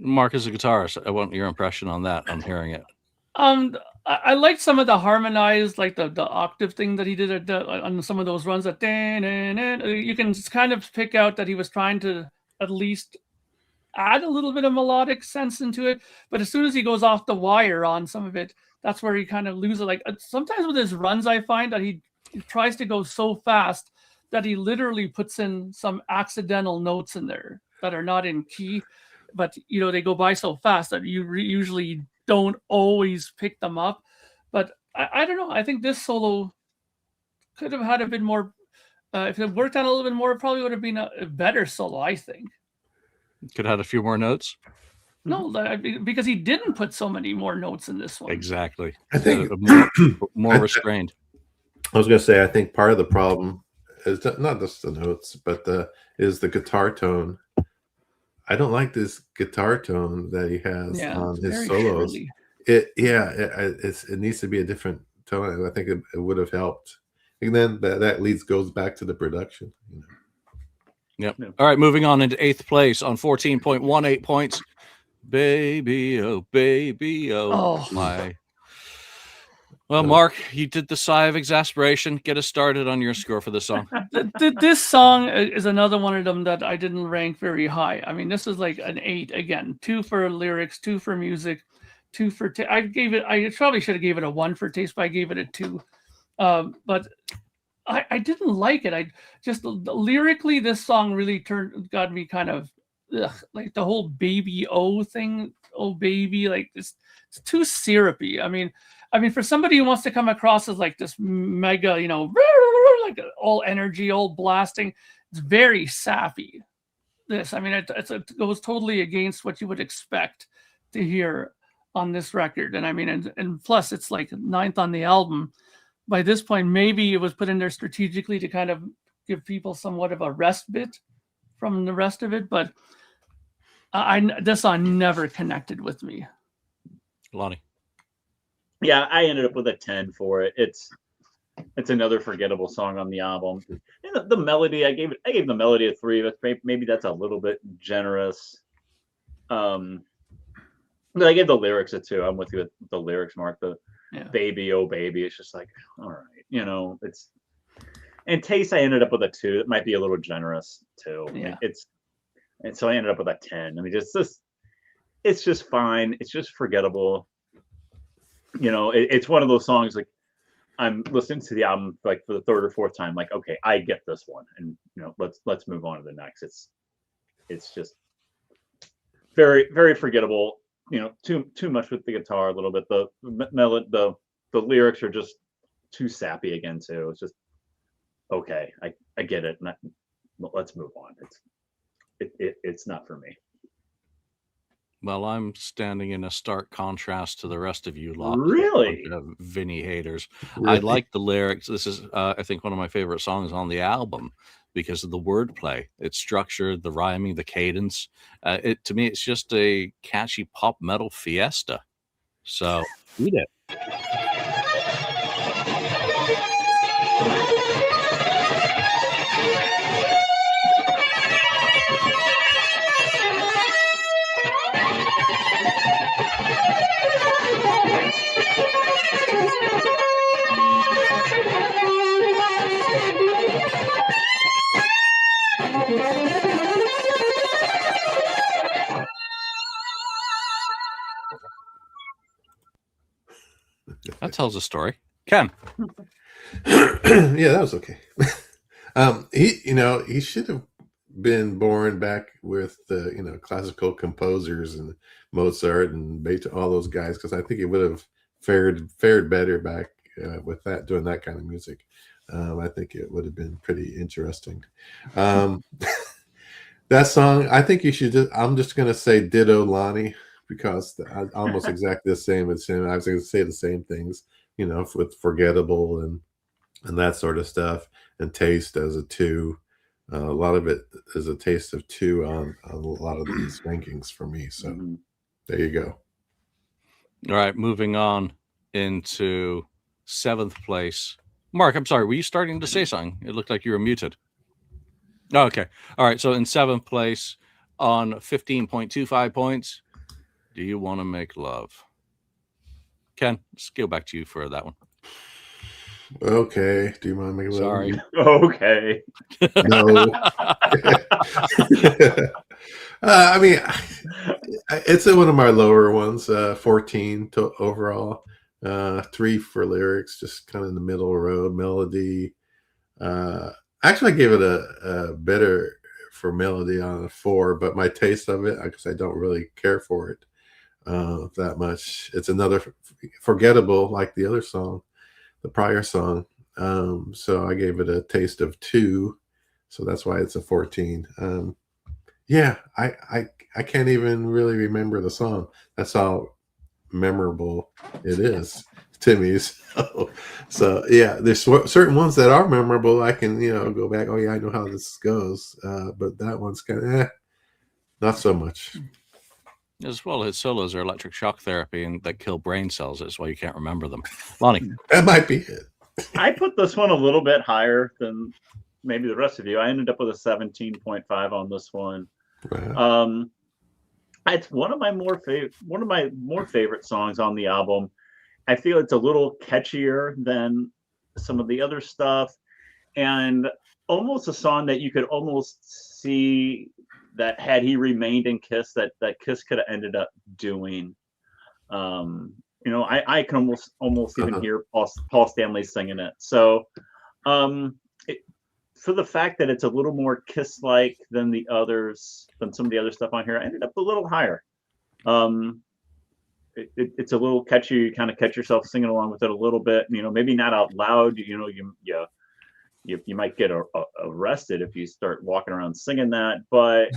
A: Mark, as a guitarist, I want your impression on that. I'm hearing it.
B: I liked some of the harmonized, like the octave thing that he did on some of those runs. That you can kind of pick out that he was trying to at least add a little bit of melodic sense into it. But as soon as he goes off the wire on some of it, that's where he kind of loses. Like sometimes with his runs, I find that he tries to go so fast that he literally puts in some accidental notes in there that are not in key. But, they go by so fast that you usually don't always pick them up. But I don't know. I think this solo could have had a bit more. If it worked out a little bit more, it probably would have been a better solo, I think.
A: Could have had a few more notes?
B: No, because he didn't put so many more notes in this one.
A: Exactly.
C: I think
A: more restrained.
C: I was going to say, I think part of the problem is not just the notes, but is the guitar tone. I don't like this guitar tone that he has on his solos.
B: Shrilly.
C: It needs to be a different tone. I think it would have helped. And then that goes back to the production.
A: Yep. All right, moving on into 8th place on 14.18 points. Baby, oh, my. Well, Mark, you did the sigh of exasperation. Get us started on your score for the song.
B: This song is another one of them that I didn't rank very high. I mean, this is like an 8 again. 2 for lyrics, 2 for music, 2 for I probably should have gave it a 1 for taste, but I gave it a 2. But I didn't like it. I just lyrically, this song really got me kind of like the whole baby thing. Oh baby, like it's too syrupy. I mean, for somebody who wants to come across as like this mega, like all energy, all blasting, it's very sappy. It goes totally against what you would expect to hear on this record. And I mean, and plus it's like 9th on the album. By this point, maybe it was put in there strategically to kind of give people somewhat of a respite from the rest of it. But this song never connected with me.
A: Lonnie.
D: Yeah, I ended up with a 10 for it. It's another forgettable song on the album. And the melody, I gave the melody a 3. But maybe that's a little bit generous. But I gave the lyrics a 2. I'm with you with the lyrics, Mark. Baby, oh baby. It's just like, all right, it's. And taste, I ended up with a 2. It might be a little generous too.
B: Yeah.
D: And so I ended up with a 10. I mean, it's just fine. It's just forgettable. It's one of those songs like I'm listening to the album like for the 3rd or 4th time, like, okay, I get this one, and let's move on to the next. It's just very, very forgettable. Too much with the guitar a little bit. The lyrics are just too sappy again too. It's just okay. I get it. Let's move on. It's not for me.
A: Well, I'm standing in a stark contrast to the rest of you lot.
D: Really?
A: Vinny haters.
C: Really?
A: I like the lyrics. This is, I think, one of my favorite songs on the album because of the wordplay. It's structured, the rhyming, the cadence. To me, it's just a catchy pop metal fiesta. So, eat it. That tells a story. Ken.
C: Yeah, that was okay. He should have been born back with the classical composers and Mozart and Beethoven, all those guys, because I think he would have fared better back with that, doing that kind of music. I think it would have been pretty interesting. That song, I think you should I'm just going to say ditto Lonnie, because almost exactly the same as him. I was going to say the same things, with Forgettable and that sort of stuff, and Taste as a 2. A lot of it is a taste of 2 on a lot of these rankings for me. So there you go.
A: All right, moving on into 7th place. Mark, I'm sorry, were you starting to say something? It looked like you were muted. Oh, okay. All right, so in 7th place on 15.25 points, Do You Want to Make Love? Ken, let's go back to you for that one.
C: Okay. Do you want to make a little?
A: Sorry.
D: Okay.
C: No. I mean, it's one of my lower ones. 14 to overall. 3 for lyrics, just kind of in the middle of the road. Melody. Actually, I gave it a better for melody on a 4, but my taste of it, because I don't really care for it that much. It's another forgettable, like the other song, the prior song. So I gave it a taste of 2. So that's why it's a 14. Yeah, I can't even really remember the song. That's how memorable it is to me. So yeah, there's certain ones that are memorable. I can, go back. Oh yeah, I know how this goes. But that one's kind of not so much.
A: As well, his solos are electric shock therapy and that kill brain cells. That's why you can't remember them. Lonnie.
C: That might be it.
D: I put this one a little bit higher than maybe the rest of you. I ended up with a 17.5 on this one.
C: Wow.
D: It's one of my more favorite songs on the album. I feel it's a little catchier than some of the other stuff, and almost a song that you could almost see that had he remained in Kiss, that Kiss could have ended up doing. I can almost even hear Paul Stanley singing it. So for the fact that it's a little more Kiss-like than some of the other stuff on here, I ended up a little higher. It's a little catchy. You kind of catch yourself singing along with it a little bit. Maybe not out loud. You might get arrested if you start walking around singing that. But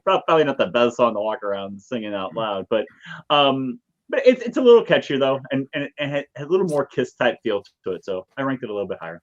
D: probably not the best song to walk around singing out loud. But it's a little catchier though, and it had a little more Kiss type feel to it. So I ranked it a little bit higher.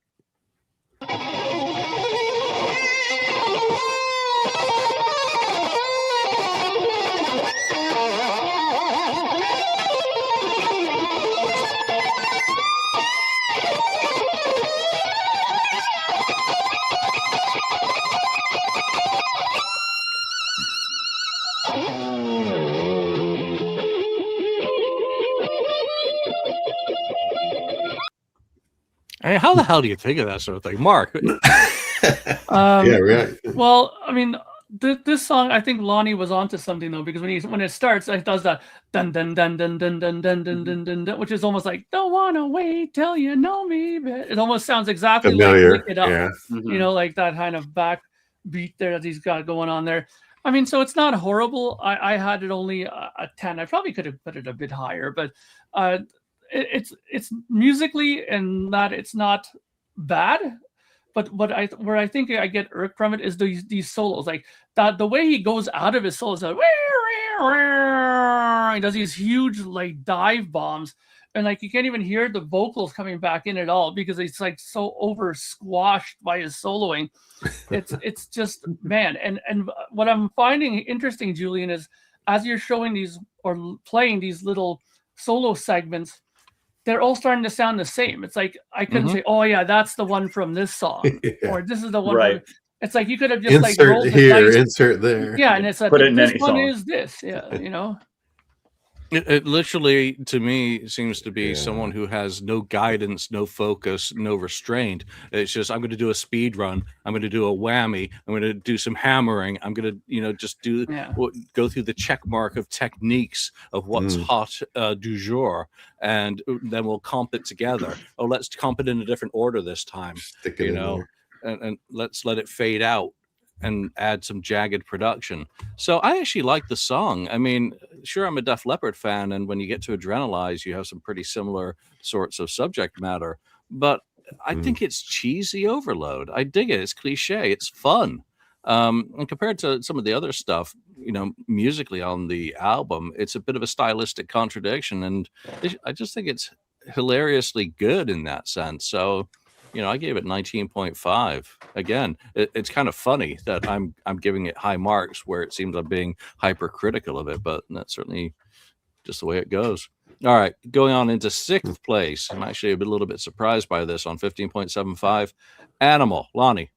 A: Hey, how the hell do you think of that sort of thing, Mark?
C: Yeah, right.
B: Well, I mean, this song, I think Lonnie was onto something though, because when it starts, it does that dun dun dun dun dun dun dun dun dun dun, dun, which is almost like "Don't wanna wait till you know me." It almost sounds exactly
C: familiar.
B: Like "Lick It Up,"
C: Yeah.
B: Like that kind of back beat there that he's got going on there. I mean, so it's not horrible. I had it only a 10. I probably could have put it a bit higher, but it's musically and that it's not bad. But where I think I get irked from it is these solos, like that the way he goes out of his solos, like, he does these huge like dive bombs, and like you can't even hear the vocals coming back in at all because it's like so over squashed by his soloing. It's just, man. And what I'm finding interesting, Julian, is as you're showing these or playing these little solo segments, they're all starting to sound the same. It's like I couldn't say, "Oh yeah, that's the one from this song," or "This is the one."
D: Right.
B: It's like you could have just
C: insert
B: rolled the
C: here,
B: dice.
C: insert there.
B: Yeah, and it's like
D: Put it in
B: this
D: any
B: one
D: song.
B: is this. Yeah,
A: It literally, to me, seems to be someone who has no guidance, no focus, no restraint. It's just, I'm going to do a speed run. I'm going to do a whammy. I'm going to do some hammering. I'm going to, just go through the check mark of techniques of what's hot du jour, and then we'll comp it together. Oh, let's comp it in a different order this time.
C: Stick it in there.
A: And let's let it fade out and add some jagged production. So I actually like the song. I mean, sure, I'm a Def Leppard fan, and when you get to Adrenalize, you have some pretty similar sorts of subject matter. But I think it's cheesy overload. I dig it. It's cliche. It's fun. And compared to some of the other stuff, musically on the album, it's a bit of a stylistic contradiction, and I just think it's hilariously good in that sense. So, I gave it 19.5. Again, it's kind of funny that I'm giving it high marks where it seems I'm being hypercritical of it, but that's certainly just the way it goes. All right, going on into 6th place. I'm actually a little bit surprised by this on 15.75. Animal, Lonnie.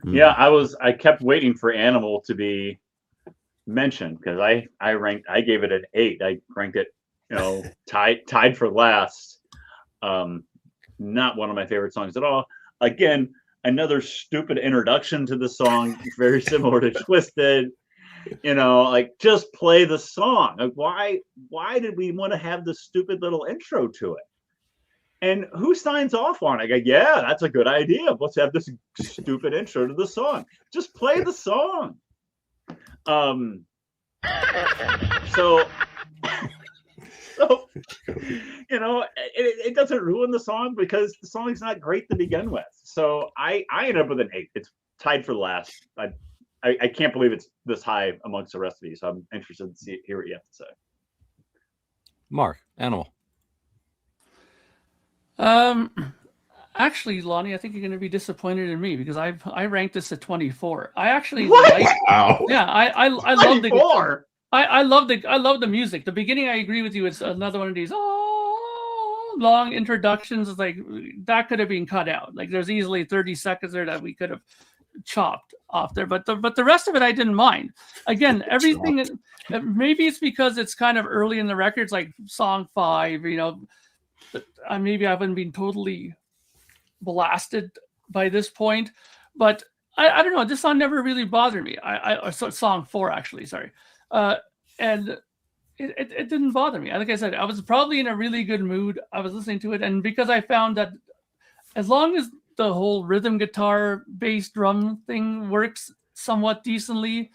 D: Yeah, I kept waiting for Animal to be mentioned because I gave it an 8. I ranked it, tied for last. Not one of my favorite songs at all. Again, another stupid introduction to the song, very similar to Twisted. Just play the song. Like, why did we want to have this stupid little intro to it? And who signs off on it? Like, yeah, that's a good idea. Let's have this stupid intro to the song. Just play the song. So it doesn't ruin the song because the song's not great to begin with. So I end up with an 8. It's tied for last. I can't believe it's this high amongst the rest of these. So I'm interested to hear what you have to say.
A: Mark, Animal.
B: Actually, Lonnie, I think you're going to be disappointed in me because I ranked this at 24. I actually
C: Wow.
B: Yeah, I love the I love the music. The beginning, I agree with you. It's another one of these long introductions. It's like that could have been cut out. Like there's easily 30 seconds there that we could have chopped off there. But the rest of it, I didn't mind. Again, everything. Maybe it's because it's kind of early in the records, like song 5. Maybe I haven't been totally blasted by this point, but I don't know. This song never really bothered me. Song 4 actually. Sorry. And it didn't bother me. Like I said, I was probably in a really good mood. I was listening to it, and because I found that as long as the whole rhythm guitar, bass, drum thing works somewhat decently,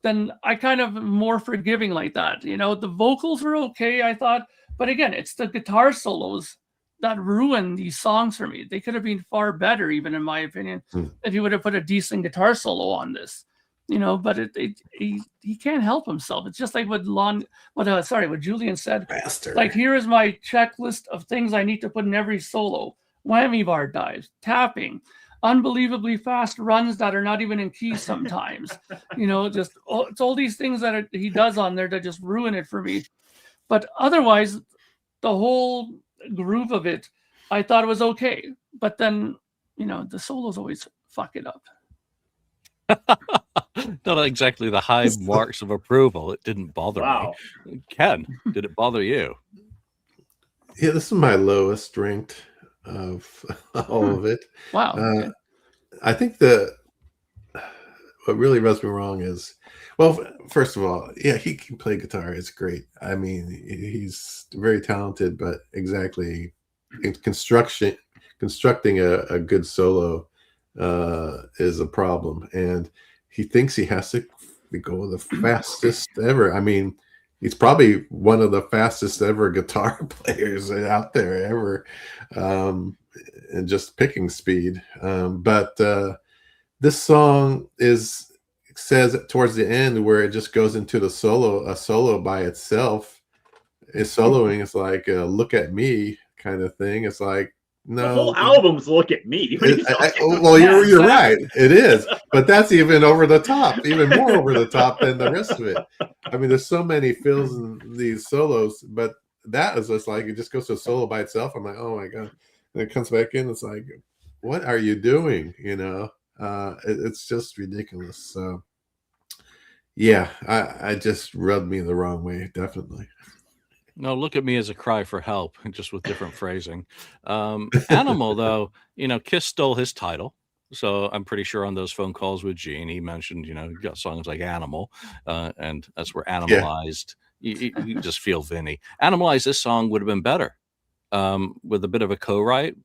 B: then I kind of more forgiving like that. The vocals were okay, I thought, but again, it's the guitar solos that ruin these songs for me. They could have been far better, even in my opinion, if you would have put a decent guitar solo on this. But he can't help himself. It's just like what Julian said.
C: Bastard.
B: Like, here is my checklist of things I need to put in every solo: whammy bar dives, tapping, unbelievably fast runs that are not even in key sometimes. It's all these things that he does on there that just ruin it for me. But otherwise, the whole groove of it, I thought it was okay. But then, the solos always fuck it up.
A: Not exactly the high marks of approval. It didn't bother me. Ken, did it bother you?
C: Yeah, this is my lowest ranked of all of it.
B: Wow. Okay.
C: I think what really rubs me wrong is, well, first of all, yeah, he can play guitar. It's great. I mean, he's very talented, but exactly in constructing a good solo is a problem, and he thinks he has to go the fastest ever. I mean, he's probably one of the fastest ever guitar players out there ever, and just picking speed. But this song says towards the end where it just goes into a solo by itself. It's soloing. It's like a look at me kind of thing. It's like, no,
D: the whole album's look at me.
C: Well, you're right. It is, but that's even over the top, even more over the top than the rest of it. I mean, there's so many fills in these solos, but that is just like it just goes to a solo by itself. I'm like, oh my god, and it comes back in. It's like, what are you doing? It's just ridiculous. So, yeah, I just rubbed me the wrong way, definitely.
A: No, look at me as a cry for help, just with different phrasing. Animal, though, Kiss stole his title. So I'm pretty sure on those phone calls with Gene, he mentioned, you got songs like Animal, and that's where Animalized. You just feel Vinny. Animalized, this song would have been better with a bit of a co-write.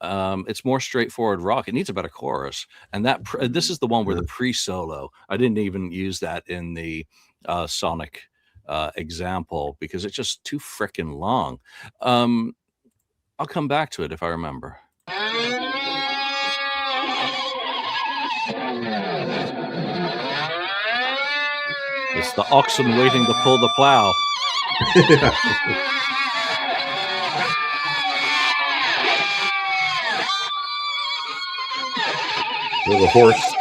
A: It's more straightforward rock. It needs a better chorus, and this is the one where the pre-solo. I didn't even use that in the Sonic example because it's just too freaking long. I'll come back to it if I remember. It's the oxen waiting to pull the plow.
C: With a horse.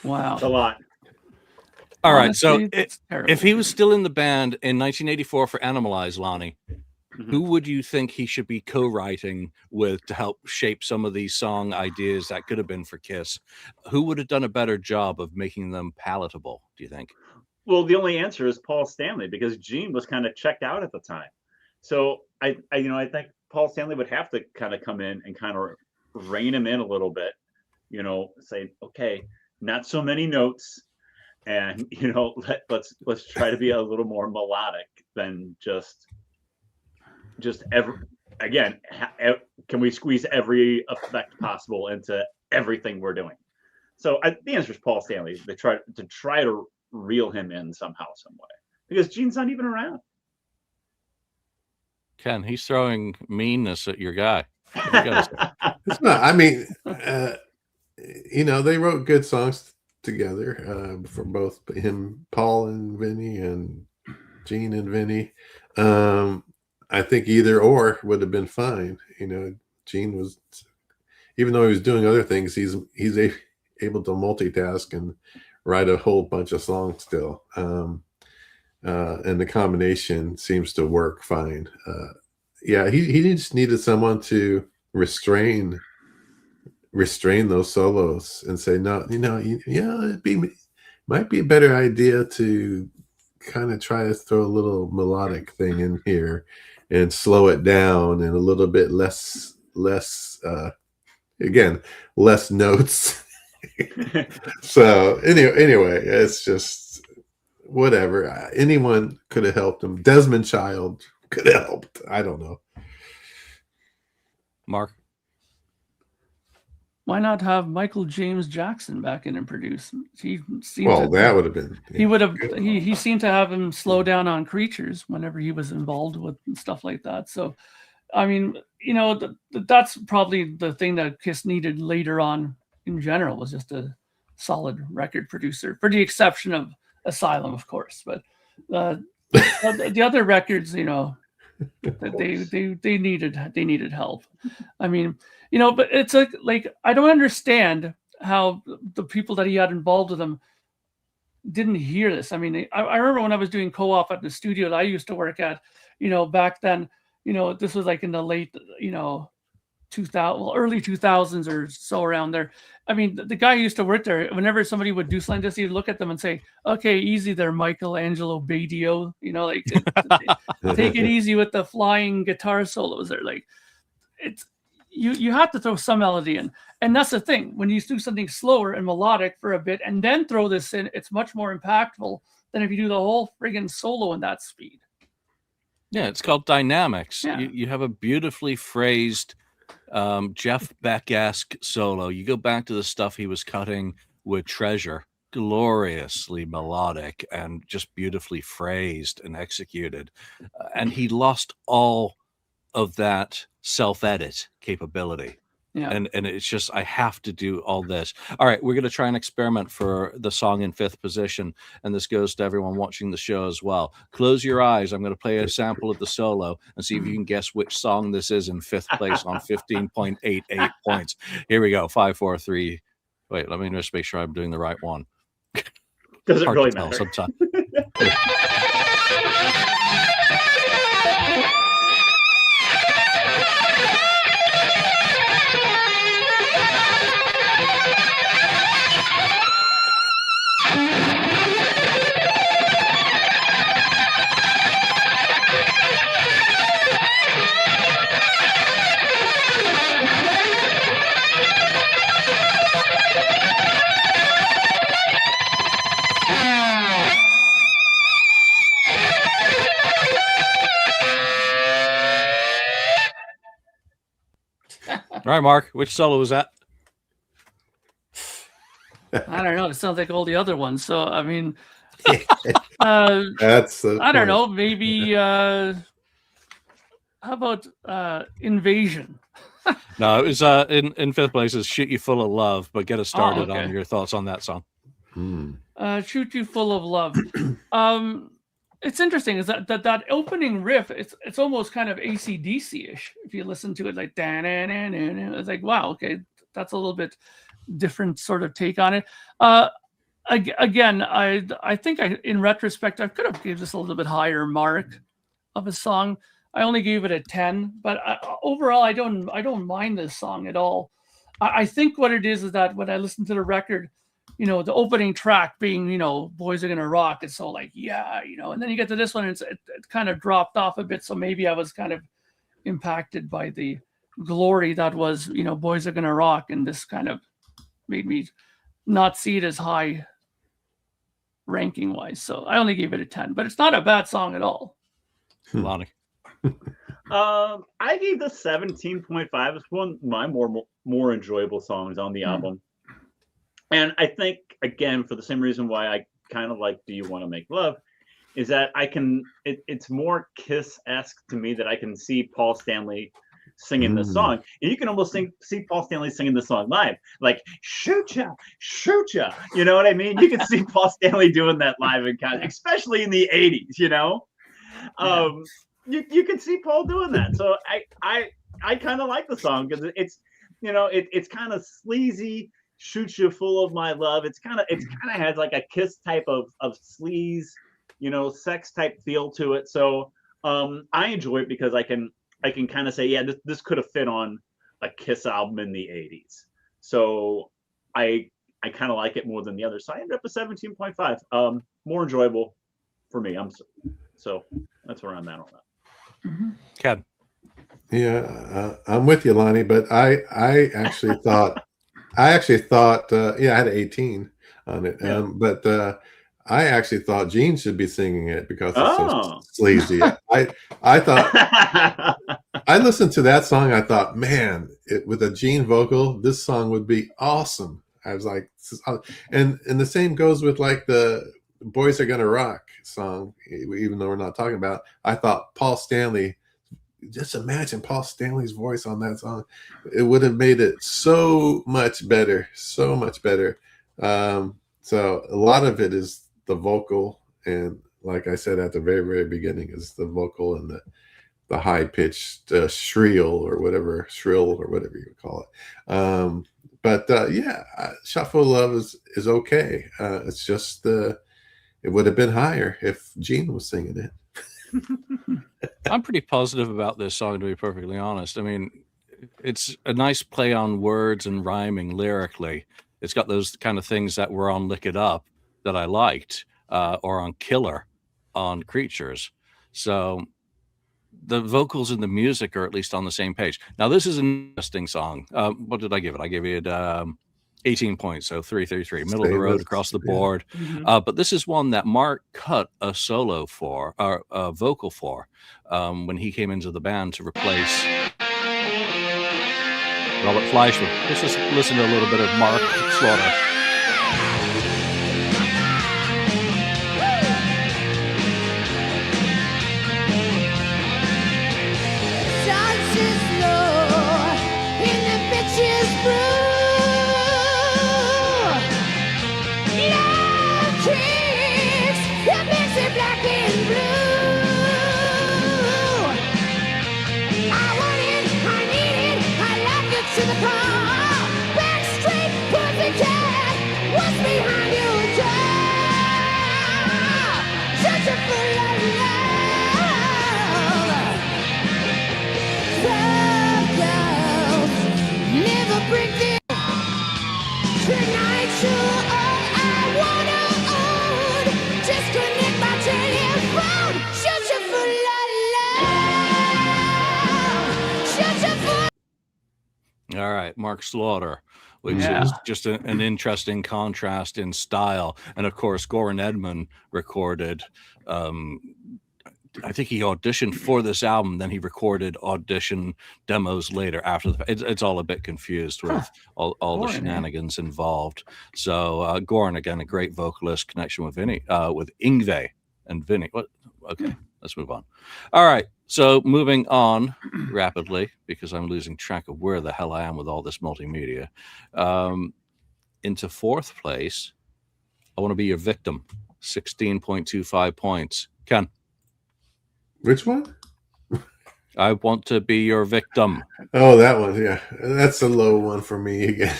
C: Wow.
D: That's a lot.
A: All right.
B: Honestly,
A: So if he was still in the band in 1984 for Animalize, Lonnie, who would you think he should be co-writing with to help shape some of these song ideas that could have been for Kiss? Who would have done a better job of making them palatable, do you think?
D: Well, the only answer is Paul Stanley, because Gene was kind of checked out at the time. So I think Paul Stanley would have to kind of come in and kind of rein him in a little bit, say, okay, not so many notes, and let's try to be a little more melodic than just can we squeeze every effect possible into everything we're doing? So the answer is Paul Stanley. They try to reel him in somehow, some way, because Gene's not even around.
A: Ken, he's throwing meanness at your guy.
C: It's not. I mean, they wrote good songs together from both him, Paul and Vinny, and Gene and Vinny. I think either or would have been fine. Gene was, even though he was doing other things, he's able to multitask and write a whole bunch of songs still. And the combination seems to work fine. He just needed someone to restrain those solos and say, no, might be a better idea to kind of try to throw a little melodic thing in here and slow it down and a little bit less notes. So anyway, it's just whatever. Anyone could have helped him. Desmond Child could have helped. I don't know.
A: Mark?
B: Why not have Michael James Jackson back in and produce?
C: That would have been.
B: He would have. He seemed to have him slow down on Creatures whenever he was involved with stuff like that. So, I mean, that's probably the thing that Kiss needed later on in general, was just a solid record producer, for the exception of Asylum, of course. But the other records, they needed help. I mean, but it's like I don't understand how the people that he had involved with him didn't hear this. I mean, I remember when I was doing co-op at the studio that I used to work at, back then, this was like in the late, early 2000s or so, around there. I mean, the guy who used to work there, whenever somebody would do something, just he'd look at them and say, "Okay, easy there, Michelangelo Badio. Take it easy with the flying guitar solos." There, like, it's you have to throw some melody in, and that's the thing. When you do something slower and melodic for a bit, and then throw this in, it's much more impactful than if you do the whole friggin' solo in that speed.
A: Yeah, it's called dynamics.
B: Yeah.
A: You have a beautifully phrased Jeff Beck-esque solo. You go back to the stuff he was cutting with Treasure, gloriously melodic and just beautifully phrased and executed. And he lost all of that self-edit capability.
B: Yeah.
A: And it's just, I have to do all this. All right, we're going to try an experiment for the song in 5th position, and this goes to everyone watching the show as well. Close your eyes. I'm going to play a sample of the solo and see if you can guess which song this is in 5th place on 15.88 points. Here we go. 5, 4, 3. Wait, let me just make sure I'm doing the right one.
D: Does it
A: Hard
D: really
A: to tell
D: matter?
A: sometimes. All right, Mark, which solo was that?
B: I don't know. It sounds like all the other ones. So I mean,
C: That's
B: I don't know. Maybe how about Invasion?
A: No, it was in 5th place is Shoot You Full of Love, but get us started
B: okay.
A: on your thoughts on that song.
B: Shoot You Full of Love. It's interesting is that opening riff, it's almost kind of AC/DC-ish if you listen to it, like it's like, wow, okay, that's a little bit different sort of take on it. Again, I think in retrospect I could have gave this a little bit higher mark of a song. I only gave it a 10, but overall I don't mind this song at all. I think what it is that when I listen to the record, you know, the opening track being, you know, Boys Are Gonna Rock, it's so like, yeah, you know, and then you get to this one and it kind of dropped off a bit, so maybe I was kind of impacted by the glory that was, you know, Boys Are Gonna Rock, and this kind of made me not see it as high ranking wise. So I only gave it a 10, but it's not a bad song at all.
A: Lonnie.
D: I gave this 17.5. It's one of my more enjoyable songs on the album. And I think, again, for the same reason why I kind of like Do You Want to Make Love, is that it's more Kiss-esque to me, that I can see Paul Stanley singing this song. And you can almost see Paul Stanley singing this song live. Like, shoot ya. You know what I mean? You can see Paul Stanley doing that live, in kind of, especially in the 80s, you know? You can see Paul doing that. So I kind of like the song because it's, you know, it's kind of sleazy. Shoot You Full of My Love. It's kind of has like a Kiss type of sleaze, you know, sex type feel to it. So I enjoy it because I can kind of say, yeah, this could have fit on a Kiss album in the 80s. So I kind of like it more than the others. So I ended up with 17.5. More enjoyable for me. So that's where I'm at on that.
A: Ken.
C: Yeah, I'm with you, Lonnie, but I actually thought I had 18 on it.
D: Yeah.
C: But I actually thought Gene should be singing it because it's so sleazy. I thought I listened to that song. I thought, man, with a Gene vocal, this song would be awesome. I was like, and the same goes with like the Boys Are Gonna Rock song, even though we're not talking about it. I thought Paul Stanley, just imagine Paul Stanley's voice on that song. It would have made it so much better. So a lot of it is the vocal, and like I said at the very, very beginning, is the vocal and the high pitched shrill or whatever you call it. Shot Full of Love is okay. It's just it would have been higher if Gene was singing it.
A: I'm pretty positive about this song, to be perfectly honest. I mean, it's a nice play on words and rhyming lyrically. It's got those kind of things that were on Lick It Up that I liked, or on Killer on Creatures. So the vocals and the music are at least on the same page. Now, this is an interesting song. What did I give it? I gave it 18 points, so 333, middle of the road across the board. But this is one that Mark cut a solo for, or a vocal for, when he came into the band to replace Robert Fleischman. Let's just listen to a little bit of Mark Slaughter.
G: Sunset slow in the picture. black and blue. I want it, I need it, I love it to the core. Backstreet Pussycat, what's behind your door? Searching for love. Circles never break the tonight you're all I wanna own. Just connect my telephone. Searching for love. Searching for.
A: All right, Mark Slaughter, which is just an interesting contrast in style. And of course, Goran Edman recorded, I think he auditioned for this album, then he recorded audition demos later after it's all a bit confused with all the shenanigans involved. So Goran, again, a great vocalist, connection with Yngwie and Vinny. What? Okay, let's move on. All right, so moving on rapidly, because I'm losing track of where the hell I am with all this multimedia. Into fourth place, I Want to Be Your Victim, 16.25 points. Ken?
C: Which one?
A: I Want to Be Your Victim.
C: Oh, that one. Yeah, that's a low one for me again.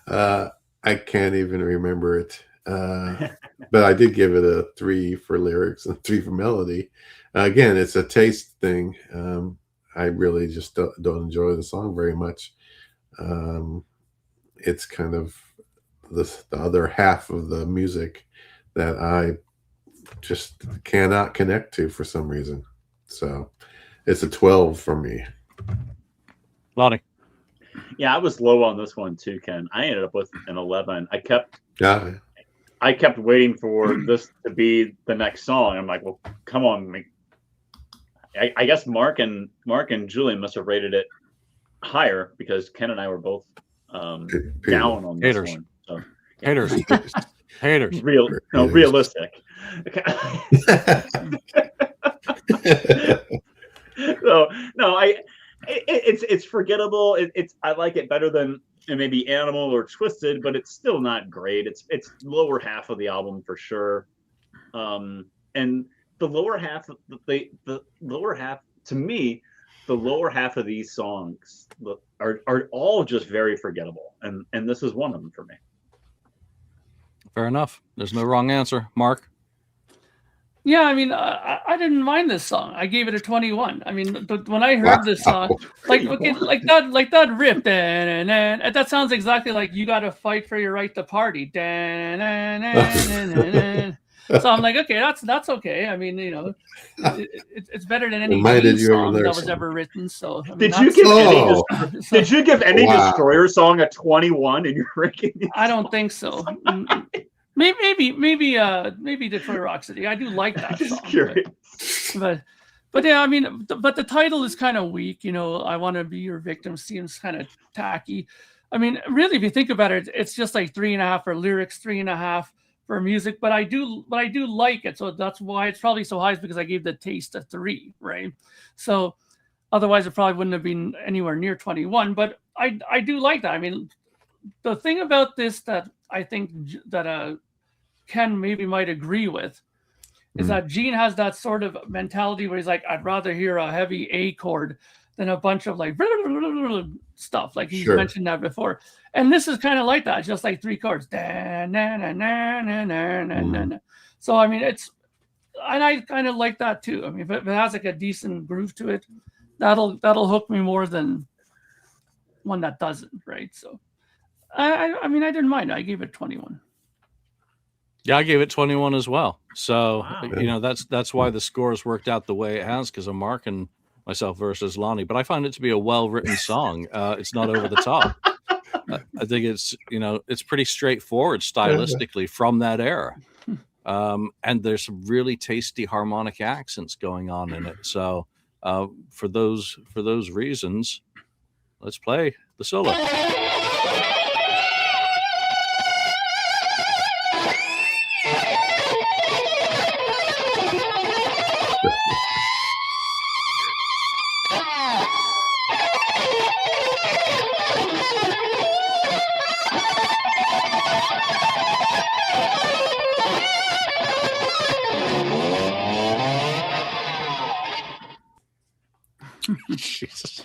C: I can't even remember it. But I did give it a 3 for lyrics and 3 for melody. Again, it's a taste thing. I really just don't enjoy the song very much. It's kind of the other half of the music that I just cannot connect to for some reason. So it's a 12 for me.
A: Lonnie?
D: Yeah, I was low on this one too, Ken. I ended up with an 11. I kept waiting for this to be the next song. I'm like, well, come on. I guess Mark and Julian must have rated it higher because Ken and I were both down on this one. So, yeah.
A: Haters.
D: Realistic. So no, it's forgettable. I like it better than maybe Animal or Twisted, but it's still not great. It's lower half of the album for sure. And the lower half, the lower half, to me, the lower half of these songs are all just very forgettable, and this is one of them for me.
A: Fair enough. There's no wrong answer. Mark?
B: Yeah, I mean, I didn't mind this song. I gave it a 21. I mean, but when I heard this song, like that riff, and that sounds exactly like You Gotta Fight for Your Right to Party. So I'm like, okay, that's okay. I mean, it's better than any song that was ever written. So I mean,
D: did you give any Destroyer song a 21 in your ranking?
B: I don't think so. Maybe Detroit Rock City. I do like that song.
D: Curious.
B: But yeah, I mean, but the title is kind of weak. I Want to Be Your Victim seems kind of tacky. I mean, really, if you think about it, it's just like 3.5 for lyrics, 3.5 for music. But I do like it, so that's why it's probably so high. Is because I gave the taste a 3, right? So otherwise, it probably wouldn't have been anywhere near 21. But I do like that. I mean, the thing about this that I think that Ken maybe might agree with is that Gene has that sort of mentality where he's like, I'd rather hear a heavy A chord than a bunch of like stuff. Like he's mentioned that before. And this is kind of like that. It's just like 3 chords. So I mean, and I kind of like that too. I mean, if it has like a decent groove to it, that'll hook me more than one that doesn't, right? So I mean, I didn't mind. I gave it 21.
A: Yeah, I gave it 21 as well. So, that's why the scores worked out the way it has, because I'm marking myself versus Lonnie. But I find it to be a well-written song. It's not over the top. I think it's pretty straightforward stylistically from that era. And there's some really tasty harmonic accents going on in it. So, for those reasons, let's play the solo. Jesus.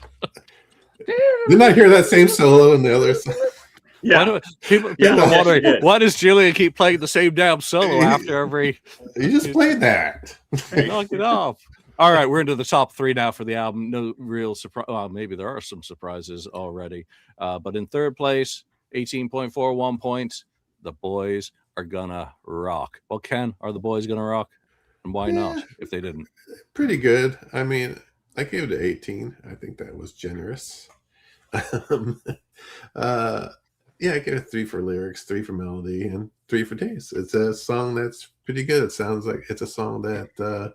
C: Didn't I hear that same solo in the other song?
D: Yeah.
A: People
D: Yeah,
A: are wondering,
D: yes,
A: why does Julian keep playing the same damn solo after every...
C: You just played that.
A: Knock it off. All right, we're into the top 3 now for the album. No real surprise. Well, maybe there are some surprises already. But in third place, 18.41 points, The Boys Are Gonna Rock. Well, Ken, are The Boys Gonna Rock? And why not, if they didn't?
C: Pretty good. I mean, I gave it 18. I think that was generous. Yeah, I gave it 3 for lyrics, 3 for melody, and 3 for taste. It's a song that's pretty good. It sounds like it's a song that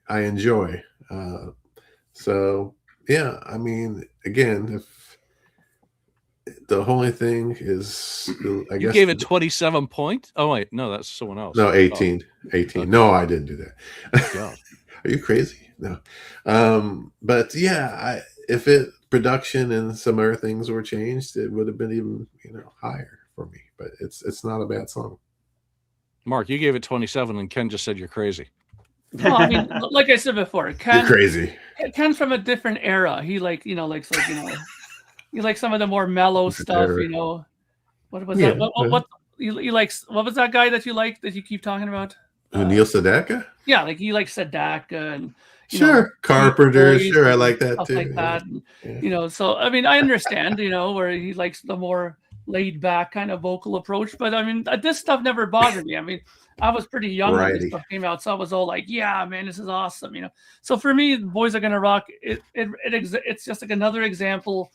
C: I enjoy. So yeah, I mean, again, if the only thing is, I guess
A: You gave it 27 points? Oh, wait, no, that's someone else.
C: No, 18. 18.
A: Okay.
C: No, I didn't do that.
A: God.
C: Are you crazy? No. But yeah, if it production and some other things were changed, it would have been even, higher for me. But it's not a bad song.
A: Mark, you gave it 27, and Ken just said you're crazy.
B: Well, I mean, like I said before,
C: You're crazy.
B: Ken's from a different era. He likes he likes some of the more mellow stuff. What was that? What he likes? What was that guy that you like that you keep talking about?
C: Neil Sedaka?
B: Yeah, like he likes Sedaka and
C: sure, Carpenter. Sure, I like that
B: stuff
C: too.
B: like that.
C: Yeah.
B: And, so I mean, I understand, where he likes the more laid back kind of vocal approach. But I mean, this stuff never bothered me. I mean, I was pretty young when this stuff came out, so I was all like, "Yeah, man, this is awesome," So for me, Boys Are Gonna Rock. It's just like another example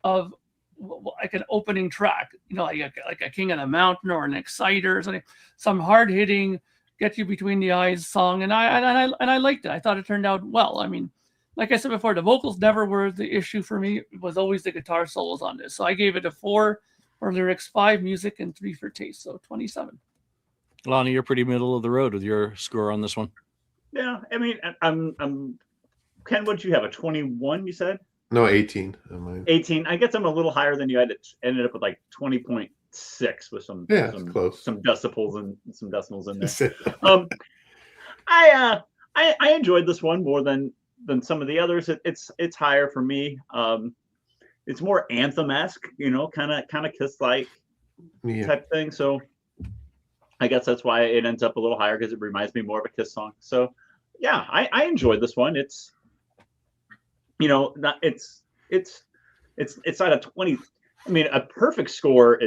B: of like an opening track, like a King of the Mountain or an Exciter or something, some hard hitting, get you between the eyes song, and I liked it. I thought it turned out well. I mean, like I said before, the vocals never were the issue for me. It was always the guitar solos on this. So I gave it a 4 for lyrics, 5 music, and 3 for taste. So 27.
A: Lonnie, you're pretty middle of the road with your score on this one.
D: Yeah, I mean, I'm Ken, what'd you have? A 21, you said?
C: No, 18.
D: 18. I guess I'm a little higher than you. I ended up with like 20.6 with some
C: close.
D: Some decibels and some decimals in there. I enjoyed this one more than some of the others. It's higher for me. It's more anthem-esque, kind of Kiss-like type thing. So I guess that's why it ends up a little higher, because it reminds me more of a Kiss song. So yeah, I enjoyed this one. It's it's not a 20. I mean, a perfect score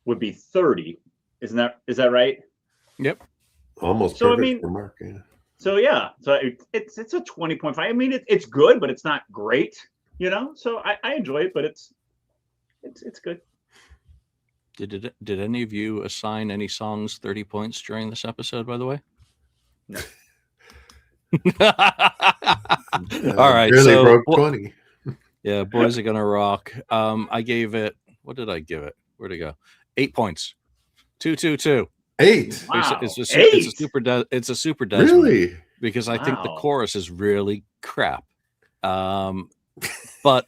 D: would be 30. Is that right?
A: Yep.
C: Almost
D: so
C: perfect
D: I mean,
C: for Mark, yeah.
D: So yeah, so it's a 20.5. I mean, it's good, but it's not great, So I enjoy it, but it's good.
A: Did any of you assign any songs 30 points during this episode, by the way?
D: No.
A: All right.
C: Really broke 20.
A: Yeah, Boys Are Gonna Rock. I gave it, what did I give it? Where'd it go? 8 points. 2.
C: 8.
D: Wow.
A: It's a super Desmond.
C: Really?
A: Because I think the chorus is really crap. But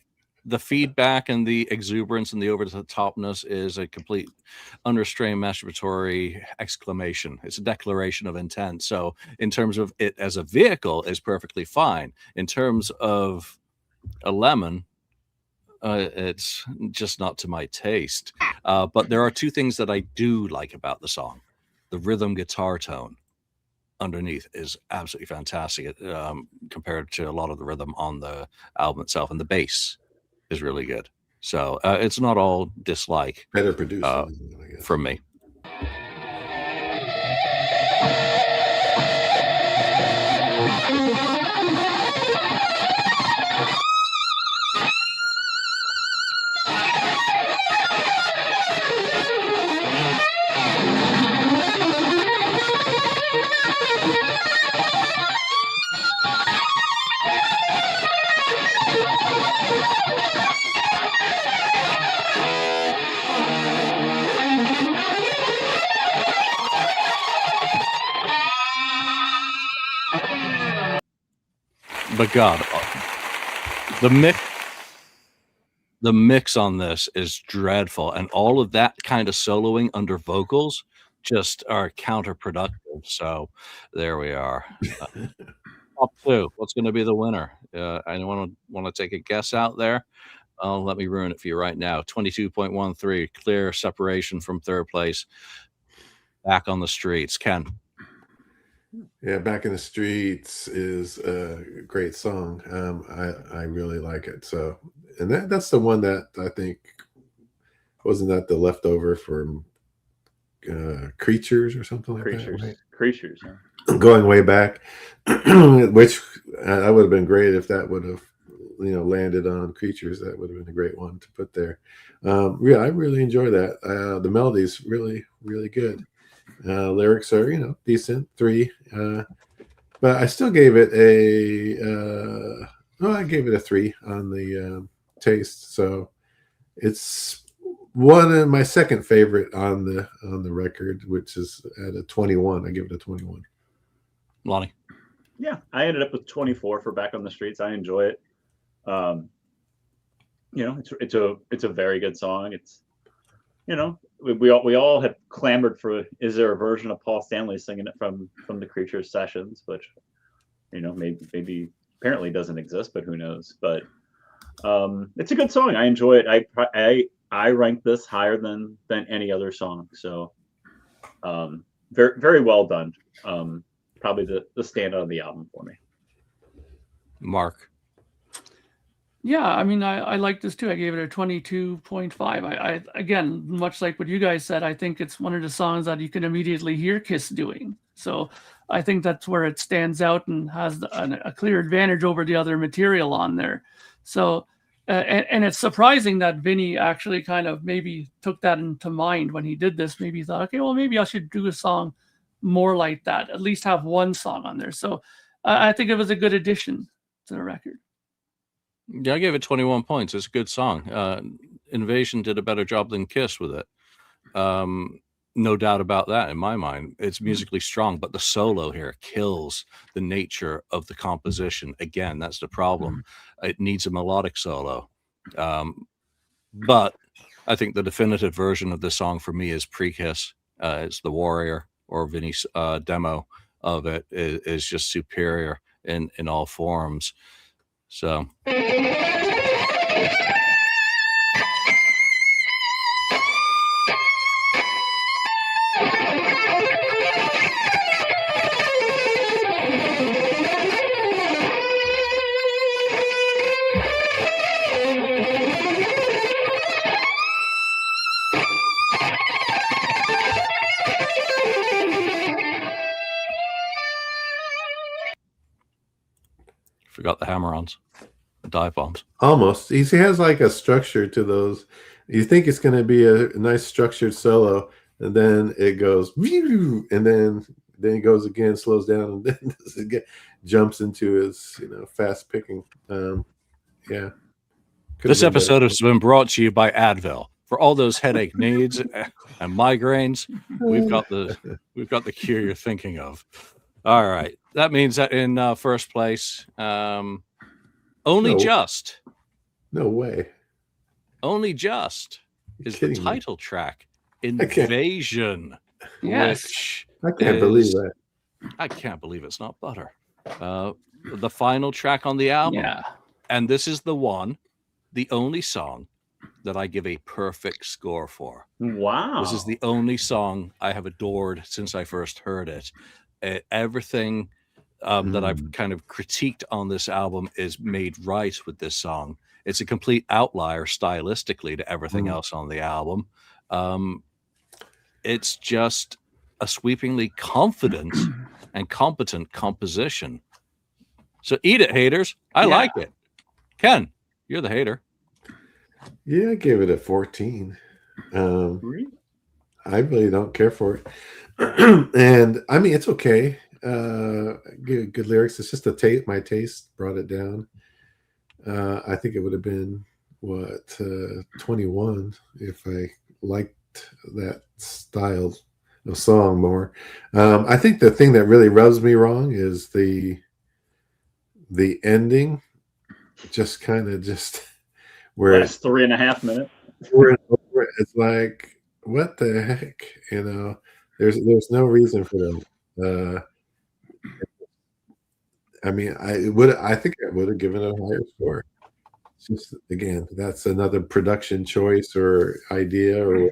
A: the feedback and the exuberance and the over-the-topness is a complete unrestrained masturbatory exclamation. It's a declaration of intent. So in terms of it as a vehicle, is perfectly fine. In terms of a lemon, it's just not to my taste. But there are 2 things that I do like about the song. The rhythm guitar tone underneath is absolutely fantastic compared to a lot of the rhythm on the album itself, and the bass is really good. So it's not all dislike.
C: Better produced
A: from me. But God, the mix on this is dreadful, and all of that kind of soloing under vocals just are counterproductive. So there we are. Top two. What's going to be the winner? Anyone want to take a guess out there? Let me ruin it for you right now. 22.13, clear separation from third place. Back on the Streets. Ken.
C: Yeah, Back in the Streets is a great song. I really like it. So, and that's the one that I think, wasn't that the leftover from Creatures or something like
D: Creatures.
C: that? Right?
D: Creatures. Yeah.
C: Going way back, which that would have been great if that would have, landed on Creatures. That would have been a great one to put there. Yeah, I really enjoy that. The melody's really, really good. Lyrics are, decent, 3. But I still gave it I gave it a 3 on the taste. So it's one of my second favorite on the record, which is at a 21. I give it a 21.
A: Lonnie.
D: Yeah, I ended up with 24 for Back on the Streets. I enjoy it. It's a very good song. It's, we all have clamored for, is there a version of Paul Stanley singing it from the Creatures sessions, which, maybe apparently doesn't exist, but who knows? But it's a good song. I enjoy it. I rank this higher than any other song. So very, very well done. Probably the standout of the album for me.
A: Mark.
B: Yeah, I mean, I like this too. I gave it a 22.5. I again, much like what you guys said, I think it's one of the songs that you can immediately hear Kiss doing. So I think that's where it stands out and has a clear advantage over the other material on there. So, and it's surprising that Vinny actually kind of maybe took that into mind when he did this. Maybe he thought, okay, well, maybe I should do a song more like that, at least have one song on there. So I think it was a good addition to the record.
A: Yeah, I gave it 21 points. It's a good song. Invasion did a better job than Kiss with it. No doubt about that in my mind. It's musically strong, but the solo here kills the nature of the composition. Again, that's the problem. It needs a melodic solo. But I think the definitive version of this song for me is pre-Kiss. It's the Warrior or Vinny's demo of it is just superior in all forms. So forgot the hammer-ons, the dive bombs.
C: Almost. He has like a structure to those. You think it's going to be a nice structured solo, and then it goes, and then it goes again, slows down, and then again jumps into his fast picking. Yeah.
A: This episode has been brought to you by Advil. For all those headache needs and migraines, we've got the cure you're thinking of. All right. That means that in first place, Only Just.
C: No way.
A: Only Just is the title track, Invasion.
B: Yes.
C: I can't believe that.
A: I can't believe it's not Butter. The final track on the album.
B: Yeah.
A: And this is the only song that I give a perfect score for.
D: Wow.
A: This is the only song I have adored since I first heard it. Everything that I've kind of critiqued on this album is made right with this song. It's a complete outlier stylistically to everything else on the album. It's just a sweepingly confident and competent composition. So eat it, haters. I like it. Ken, you're the hater.
C: Yeah, I gave it a 14. I really don't care for it. And I mean, it's okay. Good lyrics. It's just my taste brought it down. I think it would have been 21 if I liked that style of song more. I think the thing that really rubs me wrong is the ending. Just kind of where
D: last 3.5 minutes.
C: It's like, what the heck? There's no reason for that. I mean, I think I would have given it a higher score. It's just again, that's another production choice or idea, or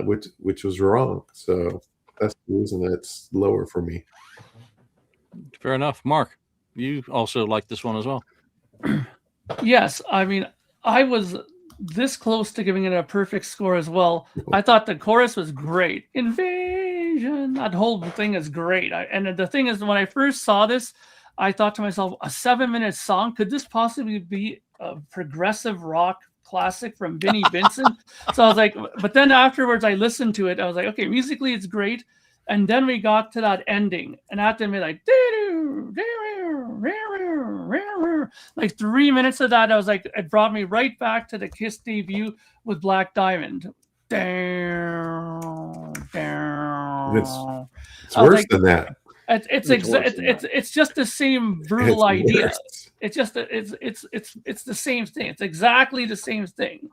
C: which was wrong. So that's the reason that's lower for me.
A: Fair enough. Mark, you also like this one as well.
B: Yes, I mean, I was this close to giving it a perfect score as well. I thought the chorus was great. Invasion, that whole thing is great. And the thing is, when I first saw this, I thought to myself, a 7-minute song, could this possibly be a progressive rock classic from Vinnie Vincent? So I was like, but then afterwards I listened to it. I was like, okay, musically it's great. And then we got to that ending, and after me like 3 minutes of that, I was like, it brought me right back to the Kiss debut with Black Diamond.
C: It's worse than that.
B: It's just the same brutal idea. It's just it's the same thing. It's exactly the same thing,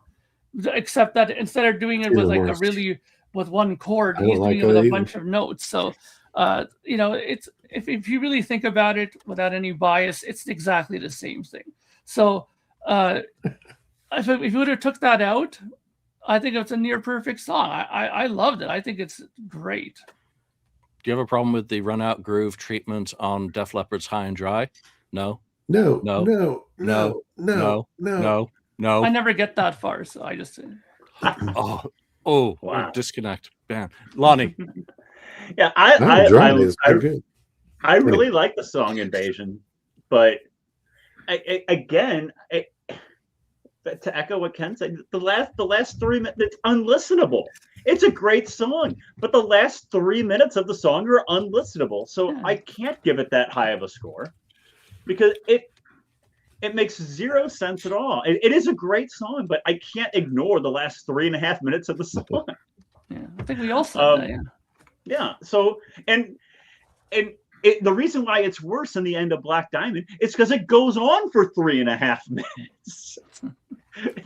B: except that instead of doing it with like a really with one chord, he's doing it with a bunch of notes. So, it's if you really think about it without any bias, it's exactly the same thing. So, if you would have took that out, I think it's a near perfect song. I loved it. I think it's great.
A: Do you have a problem with the run out groove treatment on Def Leppard's High and Dry? No.
C: No.
B: I never get that far, so I just.
A: Wow. Disconnect. Bam. Lonnie.
D: Yeah, I really like the song Invasion, but again, to echo what Ken said, the last 3 minutes, it's unlistenable. It's a great song, but the last 3 minutes of the song are unlistenable. So I can't give it that high of a score because it makes zero sense at all. It is a great song, but I can't ignore the last 3.5 minutes of the song.
B: Yeah, I think we all said that. Yeah.
D: Yeah. So the reason why it's worse than the end of Black Diamond is because it goes on for 3.5 minutes.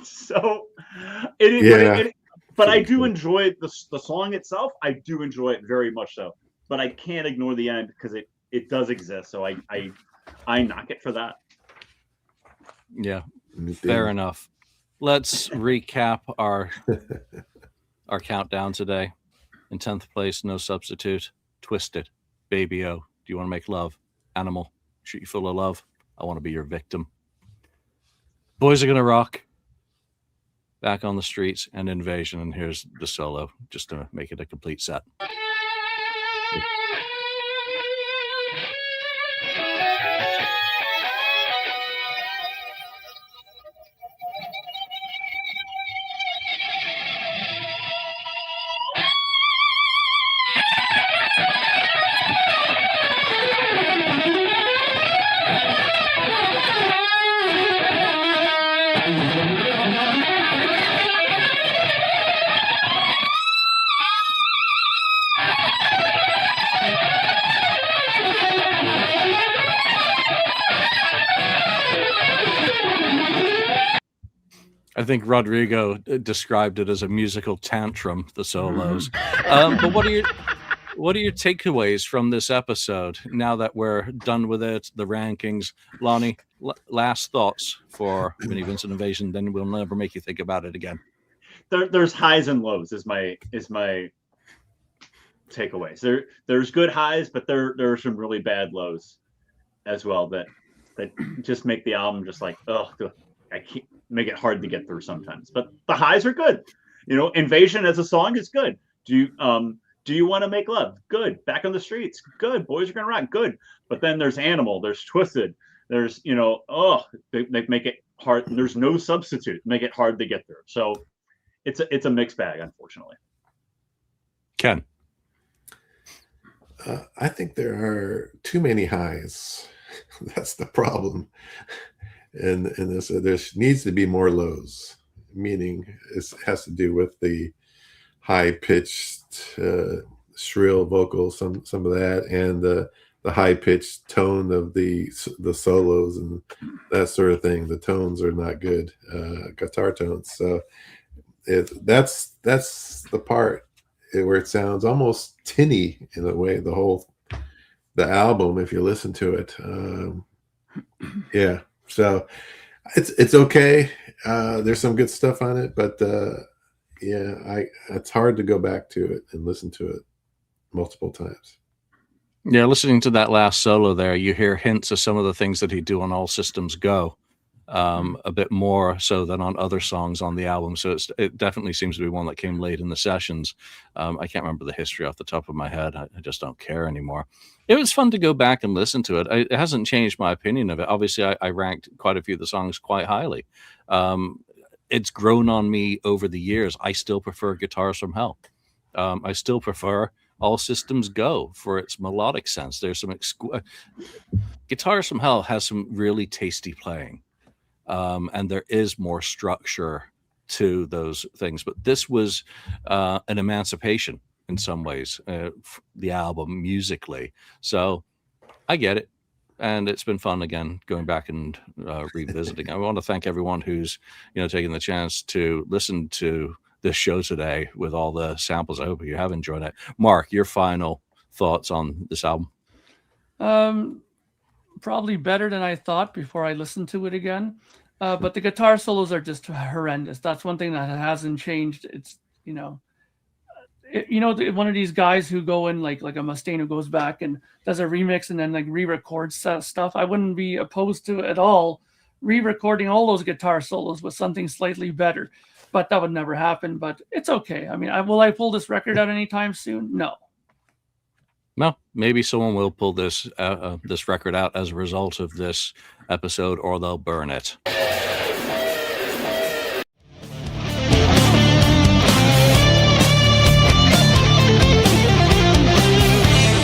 D: So but I do enjoy the song itself. I do enjoy it very much so, but I can't ignore the end because it does exist. So I knock it for that.
A: Yeah, fair enough. Let's recap our countdown today. In 10th place, No Substitute, Twisted, Baby O, Do You Want to Make Love, Animal, Shoot You Full of Love, I Want to Be Your Victim, Boys Are Gonna Rock, Back on the Streets, and Invasion. And here's the solo, just to make it a complete set. I think Rodrigo described it as a musical tantrum, the solos. But what are your takeaways from this episode now that we're done with it, the rankings? Lonnie, last thoughts for Vinnie Vincent Invasion, then we'll never make you think about it again.
D: There's highs and lows is my takeaways. There's good highs, but there are some really bad lows as well that just make the album just like, oh, I can't make it hard to get through sometimes. But the highs are good. Invasion as a song is good. Do you want to make love? Good. Back on the Streets, good. Boys Are Gonna Rock, good. But then there's Animal, there's Twisted, there's they make it hard. There's No Substitute, make it hard to get through. So it's a mixed bag, unfortunately.
A: Ken,
C: I think there are too many highs. That's the problem. And this, there needs to be more lows, meaning it has to do with the high-pitched shrill vocals, some of that, and the high-pitched tone of the solos and that sort of thing. The tones are not good, guitar tones. So that's the part where it sounds almost tinny in a way. The whole album if you listen to it. Yeah, so it's okay. There's some good stuff on it, but it's hard to go back to it and listen to it multiple times.
A: Yeah, listening to that last solo there, you hear hints of some of the things that he'd do on All Systems Go, a bit more so than on other songs on the album. So it definitely seems to be one that came late in the sessions. I can't remember the history off the top of my head. I just don't care anymore. It was fun to go back and listen to it. It hasn't changed my opinion of it. Obviously, I ranked quite a few of the songs quite highly. It's grown on me over the years. I still prefer Guitars from Hell. I still prefer All Systems Go for its melodic sense. There's some Guitars from Hell has some really tasty playing, and there is more structure to those things. But this was an emancipation in some ways, the album musically. So I get it. And it's been fun again going back and revisiting. I want to thank everyone who's taking the chance to listen to this show today with all the samples. I hope you have enjoyed it. Mark, your final thoughts on this album?
B: Probably better than I thought before I listened to it again. But the guitar solos are just horrendous. That's one thing that hasn't changed. It's one of these guys who go in like a Mustaine who goes back and does a remix and then like re-records stuff. I wouldn't be opposed to it at all, re-recording all those guitar solos with something slightly better, but that would never happen. But it's okay. I mean, will I pull this record out anytime soon? No.
A: Maybe someone will pull this record out as a result of this episode, or they'll burn it.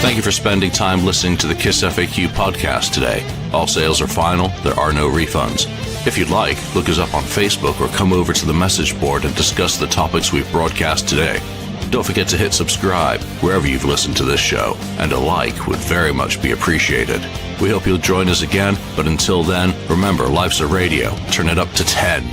A: Thank you for spending time listening to the KISS FAQ podcast today. All sales are final. There are no refunds. If you'd like, look us up on Facebook or come over to the message board and discuss the topics we've broadcast today. Don't forget to hit subscribe wherever you've listened to this show, and a like would very much be appreciated. We hope you'll join us again, but until then, remember, life's a radio. Turn it up to 10.